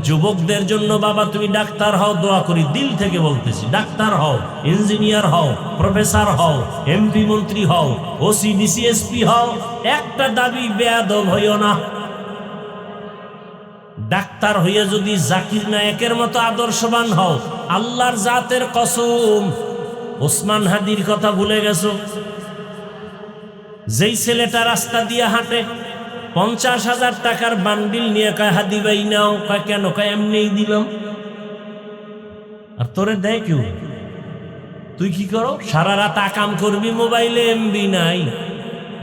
যুবকদের জন্য বাবা তুমি ডাক্তার হও, দোয়া করি, দিল থেকে বলতেছি, ডাক্তার হও, ইঞ্জিনিয়ার হও, প্রফেসর হও, এমপি মন্ত্রী হও, ওসি ডিসি এসপি হও, একটা দাবি বেয়াদব হইও না। ডাক্তার হইয়া যদি জাকির নায়েকের মতো আদর্শবান হও, আল্লাহর জাতের কসম, ওসমান হাদির কথা ভুলে গেছো? যেই ছেলেটা রাস্তা দিয়ে হাঁটে 50,000 টাকার বান্ডিল নিয়ে কয় হাদি ভাই নাও, কয় কেন, কয় এমনিই দিলাম। আর তোরে দেয় কেউ? তুই কি করো? সারা রাত আকাম করবি, মোবাইলে এমবি নাই।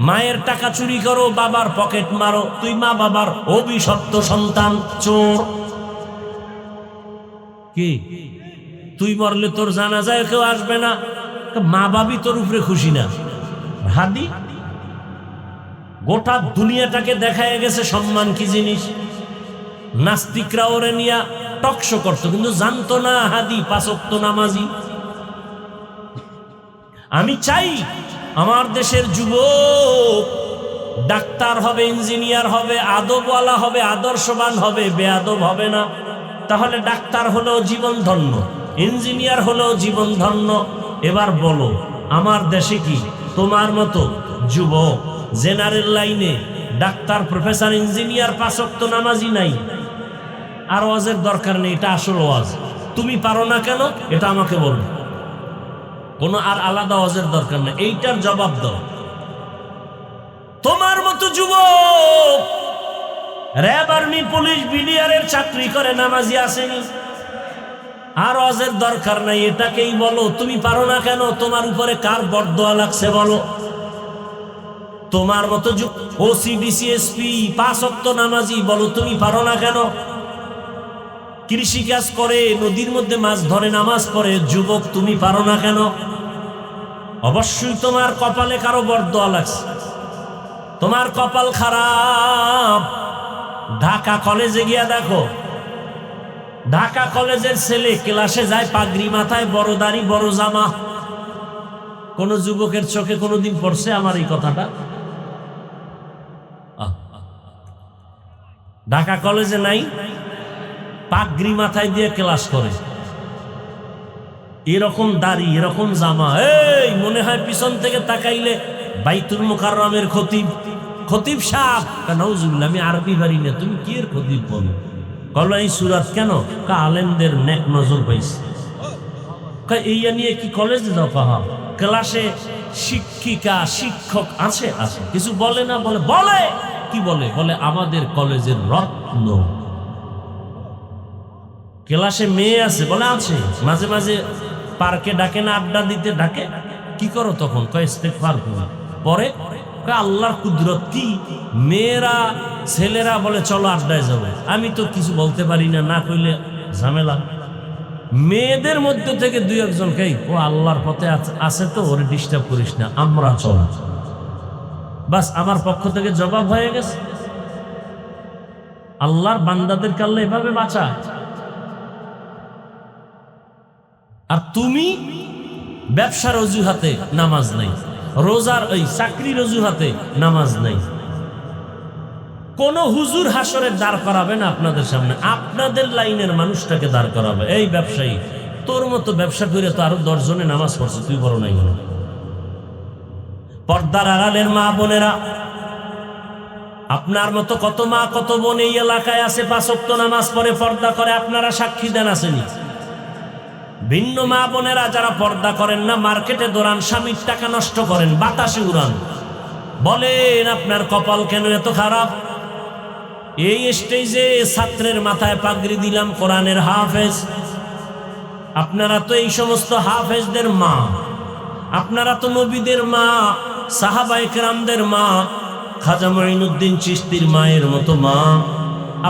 মায়ের টাকা চুরি করো, বাবার পকেট মারো, তুই মা বাবার অভিশপ্ত সন্তান, চোর। কি তুই মরলে তোর জানাজায় কেউ আসবে না, মা বাবি তোর উপরে খুশি না। হাদি গোটা দুনিয়াটাকে দেখায় গেছে সম্মান কি জিনিস। নাস্তিকরা ওরে নিয়া টকশো করতো, কিন্তু জানতো না হাদি 5 ওয়াক্ত নামাজি। আমি চাই আমার দেশের যুবক ডাক্তার হবে, ইঞ্জিনিয়ার হবে, আদবওয়ালা হবে, আদর্শবান হবে, বেয়াদব হবে না। তাহলে ডাক্তার হলেও জীবন ধন্য, ইঞ্জিনিয়ার হলেও জীবন ধন্য। এবার বলো, আমার দেশে কি তোমার মতো যুবক জেনারেল লাইনে ডাক্তার, প্রফেসর, ইঞ্জিনিয়ার 5 ওয়াক্ত নামাজি নাই? আর ওয়াজের দরকার নেই, এটা আসল ওয়াজ। তুমি পারো না কেন এটা আমাকে বলো, কোনো আর আলাদা ওয়াজের দরকার নেই, এইটার জবাব দাও। তোমার মতো যুবক র্যাব, আর্মি, পুলিশ, বিডিআরের চাকরি করে নামাজি আসেনি, আর ওয়াজের দরকার নাই, এটাকেই বলো। তুমি পারো না কেন? তোমার উপরে কার বরদোয়া লাগছে বলো? তোমার মতো ওসি ডিসি এসপি 5 ওয়াক্ত নামাজি, বলো তুমি পারো না কেন? কৃষি কাজ করে, নদীর মধ্যে মাছ ধরে, নামাজ পড়ে, যুবক তুমি পারো না কেন? অবশ্যই তোমার কপালে কারো বরদোয়া লাগছে, তোমার কপাল খারাপ। ঢাকা কলেজে গিয়া দেখো, ঢাকা কলেজের ছেলে ক্লাসে যায় পাগড়ি মাথায়, বড় দাড়ি, বড় জামা। কোন যুবকের চোখে কোনোদিন পড়ছে আমার এই কথাটা? ঢাকা কলেজে নাই? পাগড়ি মাথায় দিয়ে ক্লাস করে, এরকম দাড়ি, এরকম জামা। এই মনে হয় পিছন থেকে তাকাইলে বাইতুল মুকাররমের খতিব, খতিব সাহেব। নাউজুবিল্লাহ, আমি আরবি পারি না, তুমি কি এর খতিব বলো? কল এই সুরাত কেন? আলেমদের নেক নজর পাইছে। এইয়া নিয়ে কি কলেজে যাও? কাহা ক্লাসে শিক্ষিকা শিক্ষক আছে, আছে, কিছু বলে না? বলে, বলে কি বলে? বলে আমাদের কলেজের রত্ন। ক্লাসে মেয়ে আছে? বলে আছে। মাঝে মাঝে পার্কে ডাকে না, আড্ডা দিতে ডাকে? কি করো তখন? কয় ইস্তেগফার করি। পরে আল্লাহর কুদরত কি, মেয়েরা ছেলেরা বলে চলো আড্ডায় যাবো। আমি তো কিছু বলতে পারি না, না কইলে ঝামেলা। মেয়েদের মধ্যে থেকে 2-1 কে ও আল্লাহর পথে আছে তো ওরে ডিস্টার্ব করিস না, আমরা চল। বাস আমার পক্ষ থেকে জবাব হয়ে গেছে। আল্লাহর বান্দাদেরকে আল্লাহ এভাবে বাঁচায়। আর তুমি ব্যবসার অজুহাতে নামাজ নাই, রোজার ওই চাকরির অজুহাতে নামাজ নাই। কোন হুজুর হাসরের দাঁড় করাবে না আপনাদের সামনে, আপনাদের লাইনের মানুষটাকে দাঁড় করাবে। এই ব্যবসায়ী, তোর মতো ব্যবসা করে তো আরো 10 জনে নামাজ পড়ছে, তুই বড় নাই। পর্দার আড়ালের মা বোনেরা, আপনার মতো কত মা কত বোন এই এলাকায় আছে, 5 ওয়াক্ত নামাজ পড়ে, পর্দা করে, আপনারা সাক্ষী দেন আসেনি? ভিন্ন মা বোনেরা যারা পর্দা করেন না, মার্কেটে দৌড়ান, স্বামীর টাকা নষ্ট করেন, বাতাসে উড়ান, বলেন আপনার কপাল কেন এত খারাপ? এই স্টেজে ছাত্রের মাথায় পাগড়ি দিলাম কোরআনের হাফেজ। আপনারা তো এই সমস্ত হাফেজদের মা, আপনারা তো নবীদের মা, সাহাবায়ে কেরামদের মা, খাজা মঈনুদ্দিন চিশতির মায়ের মতো মা।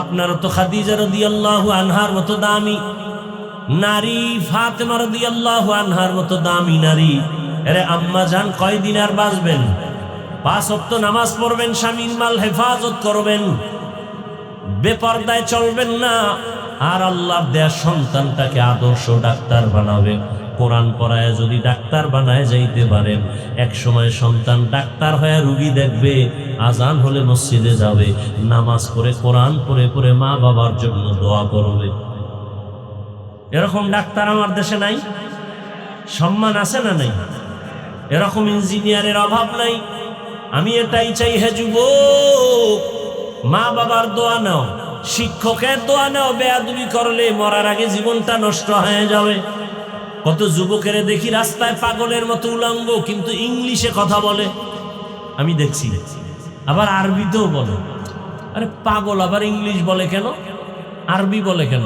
আপনারা তো খাদিজা রাদিয়াল্লাহু আনহার মতো দামি নারী, ফাতেমা রাদিয়াল্লাহু আনহার মতো দামি নারী। আরে আম্মা জান, কয়দিন আর বাঁচবেন? 5 ওয়াক্ত নামাজ পড়বেন, স্বামীর মাল হেফাজত করবেন, বেপরদায় চলবেন না, আর আল্লাহর দেয়া সন্তানটাকে আদর্শ ডাক্তার বানাবেন। কোরআন পড়ায় যদি ডাক্তার বানায় যাইতে পারেন, এক সময় সন্তান ডাক্তার হয়ে রুগী দেখবে, আজান হলে মসজিদে যাবে, নামাজ পড়ে কোরআন পড়ে পড়ে মা বাবার জন্য দোয়া করবে। এরকম ডাক্তার আমার দেশে নাই? সম্মান আছে না নাই? এরকম ইঞ্জিনিয়ারের অভাব নাই? আমি এটাই চাই, হে যুবক, মা বাবার দোয়া নাও, শিক্ষকের দোয়া নাও। বেয়াদবি করলে মরার আগে জীবনটা নষ্ট হয়ে যাবে। কত যুবকের দেখি রাস্তায় পাগলের মতো উলঙ্গ, কিন্তু ইংলিশে কথা বলে, আমি দেখছি। আবার আরবিতেও বলে। আরে পাগল, আবার ইংলিশ বলে কেন, আরবি বলে কেন?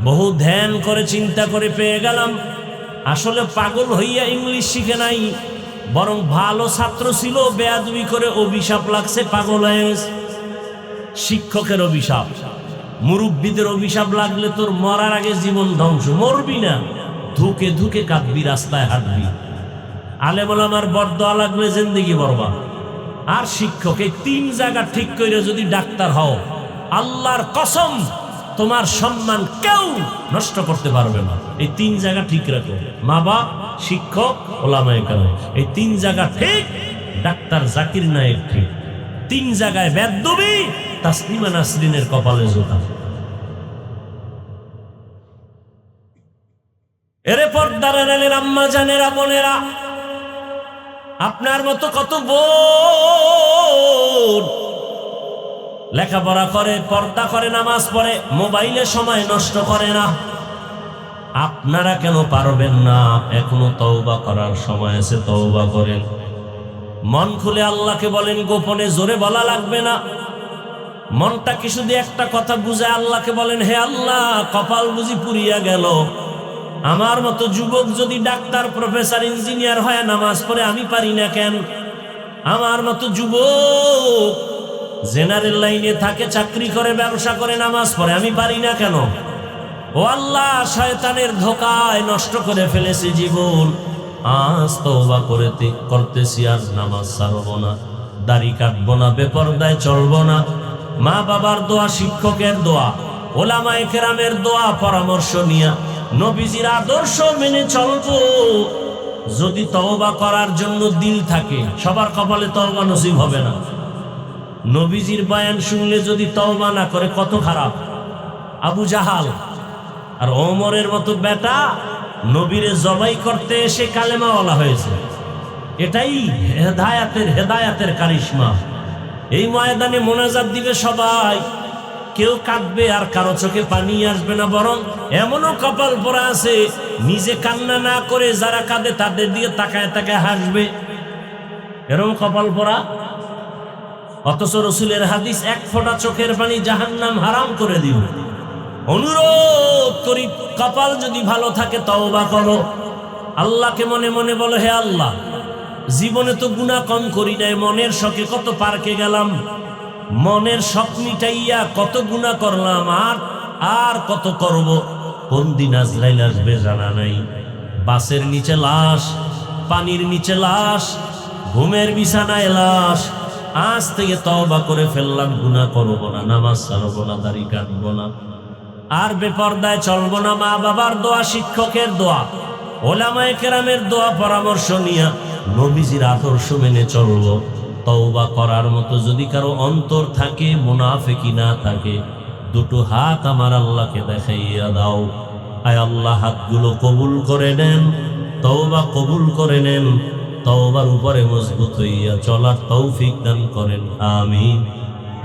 বহু ধ্যান করে চিন্তা করে পেয়ে গেলাম, আসলে পাগল হইয়া ইংলিশ শিখে নাই, বরং ভালো ছাত্র ছিল, বেয়াদবি করে অভিশাপ লাগছে, পাগল হয়ে গেছে। শিক্ষকের অভিশাপ, মুরব্বীদের অভিশাপ লাগলে তোর মরার আগে জীবন ধ্বংস। মরবি না, ধুকে ধুকে কাঁদবি, রাস্তায় হাঁটবি। আলেম ওলামার বরদোয়া লাগলে জিন্দেগি বরবাদ। আর শিক্ষক, এই তিন জায়গা ঠিক করে যদি ডাক্তার হও, আল্লাহর কসম তোমার সম্মান কেউ নষ্ট করতে পারবে না। এই তিন জায়গা ঠিক রাখো, মা বাপ, শিক্ষক, ওলামায়ে কেরাম, এই তিন জায়গা ঠিক। ডাক্তার জাকির নায়েক ঠিক। তিন জায়গায় বেয়াদবি, তাসলিমা নাসরিনের কপালে জোতা। এরে পর্দার আড়ালের আম্মা জানেরা, বোনেরা, আপনার মতো কত বোন লেখাপড়া করে, পর্দা করে, নামাজ পড়ে, মোবাইলে সময় নষ্ট করে না। আপনারা কেন পারবেন না? এখনো তওবা করার সময় আছে, তওবা করেন। মন খুলে আল্লাহকে বলেন, গোপনে জোরে বলা লাগবে না। মনটা কি শুধু একটা কথা বুঝায় আল্লাহকে বলেন, হে আল্লাহ, কপাল বুঝি পুড়িয়া গেল, আমার মতো যুবক যদি ডাক্তার, প্রফেসর, ইঞ্জিনিয়ার হয় নামাজ পড়ে, আমি পারি না কেন? আমার মতো যুবক জেনারেল লাইনে থাকে, চাকরি করে, ব্যবসা করে, নামাজ পড়ে, আমি পারি না কেন? ও আল্লাহ, শয়তানের ধোকায় নষ্ট করে ফেলেছি জীবন, আজ তওবা করতেছি, আর নামাজ ছাড়বো না, দাড়ি কাটবো না, বেপরদায় চলবো না। মা বাবার দোয়া, শিক্ষকের দোয়া, ওলামায়ে কেরামের দোয়া, পরামর্শ নিয়া নবীজির আদর্শ মেনে চলবো। যদি তওবা করার জন্য দিল থাকে, সবার কপালে তওবা নসিব হবে না। নবীজির বয়ান শুনলে যদি তওবা না করে, কত খারাপ। আবু জাহাল আর ওমরের মতো বেটা নবীরে জবাই করতে এসে কালেমাওয়ালা হয়েছে। এটাই হেদায়াতের কারিশমা। এই ময়দানে মোনাজাত দিবে সবাই, কেউ কাঁদবে আর কারো চোখে পানি আসবে না, বরং এমনও কপাল পরা আছে, নিজে কান্না না করে যারা কাঁদে তাদের দিকে তাকায় তাকায় হাসবে, এরকম কপাল পরা। অথচ রসুলের হাদিস, এক ফোঁটা চোখের পানি জাহান্নাম হারাম করে দিবে। অনুরোধ করি, কপাল যদি ভালো থাকে তওবা করো, আল্লাহকে মনে মনে বলো, হে আল্লাহ, জীবনে তো গুনাহ কম করি নাই, মনের শখে কত পার্কে গেলাম, মনের শখ মিটাইয়া কত গুনাহ করলাম, আর কত করব। কোন দিন আজরাইল আসবে জানা নাই। বাসের নিচে লাশ, পানির নিচে লাশ, ঘুমের বিছানায় লাশ। আজ থেকে তওবা করে ফেললাম, গুনাহ করব না, নামাজ ছাড়বো না, দাড়ি কাটবো না, আর বেপরদায় চলবো না। মা বাবার দোয়া, শিক্ষকের দোয়া, ওলামায়ে কেরামের দোয়া, পরামর্শ নিয়া নবীজির আদর্শ মেনে চলবো। তওবা করার মতো যদি কারো অন্তর থাকে, মুনাফিকি না থাকে, দুটো হাত আমার আল্লাহকে দেখাইয়া দাও। আয় আল্লাহ, হাতগুলো কবুল করে নেন, তওবা কবুল করে নেন, তওবার উপরে মজবুত হইয়া চলার তৌফিক দান করেন, আমিন।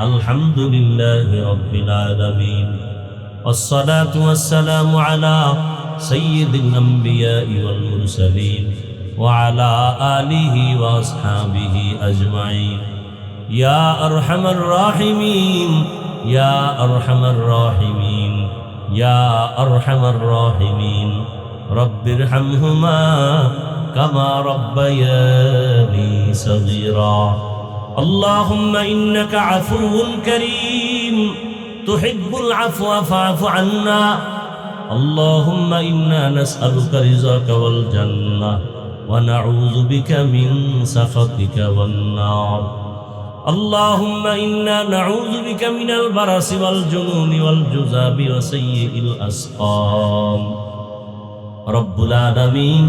আলহামদুলিল্লাহি রাব্বিল আলামিন, والصلاة والسلام على سيد الأنبياء والمرسلين وعلى آله وأصحابه أجمعين يا أرحم الراحمين يا أرحم الراحمين يا أرحم الراحمين رب ارحمهما كما ربياني صغيرا اللهم إنك عفو كريم تحب العفو فاعف عنا اللهم إنا نسألك رضاك والجنة ونعوذ بك من سخطك والنار اللهم إنا نعوذ بك من البرص والجنون والجذام وسيء الأسقام রব্বুল আলামিন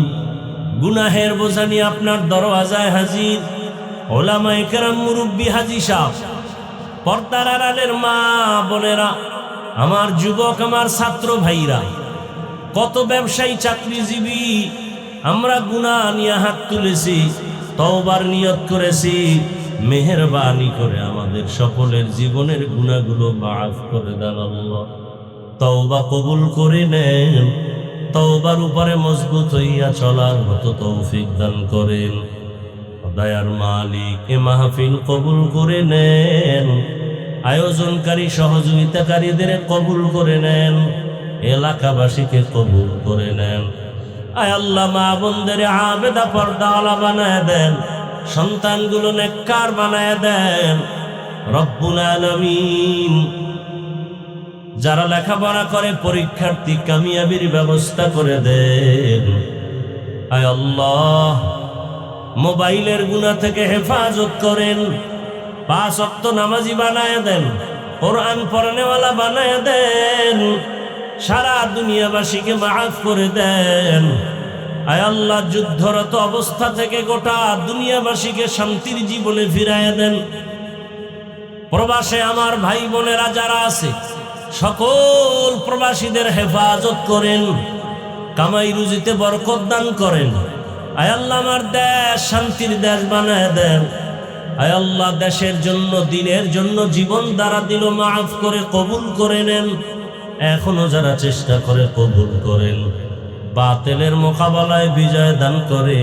গুনাহের বোঝা নিয়ে আপনার দরওয়াজায় হাজির। ওলামায়ে কেরাম, মুরব্বী, হাজী সাহেব, পর্দার আড়ালের মা বোনেরা, আমার যুবক, আমার ছাত্র ভাইরা, কত ব্যবসায়ী, চাকরিজীবী, আমরা গুনাহ নিয়ে হাত তুলেছি, তওবার নিয়ত করেছি। মেহেরবানি করে আমাদের সকলের জীবনের গুনাহগুলো মাফ করে দেন আল্লাহ। তওবা কবুল করে নেন, তওবার উপরে মজবুত হইয়া চলার মতো তৌফিক দান করেন। দয়ার মালিক, এ মাহফিল কবুল করে নেন, আয়োজনকারী সহযোগিতাকারীদের কবুল করে নেন, এলাকাবাসীকে কবুল করে নেন। আয় আল্লাহ, মা বোনদের আবেদা পর্দাওয়ালা বানায় দেন, সন্তানগুলো নেককার বানায় দেন। রব্বুল আলামিন, যারা লেখাপড়া করে পরীক্ষার্থী, কামিয়াবির ব্যবস্থা করে দেন। আয় আল্লাহ, মোবাইলের গুনাহ থেকে হেফাজত করেন, 5 ওয়াক্ত নামাজি বানায় দেন, কোরআন পড়নেওয়ালা বানায় দেন, সারা দুনিয়াবাসীকে মাফ করে দেন। আয় আল্লাহ, যুদ্ধরত অবস্থা থেকে গোটা দুনিয়াবাসীকে শান্তির জীবনে ফিরায় দেন। প্রবাসে আমার ভাই বোনেরা যারা আছে, সকল প্রবাসীদের হেফাজত করেন, কামাই রুজিতে বরকত দান করেন। আয় আল্লাহ, আমার দেশ শান্তির দেশ বানায় দেন। আয় আল্লাহ, দেশের জন্য, দিনের জন্য জীবন দ্বারা দিল, মাফ করে কবুল করে নেন। এখনো যারা চেষ্টা করে, কবুল করেন। বাতিলের মোকাবেলায় বিজয় দান করে।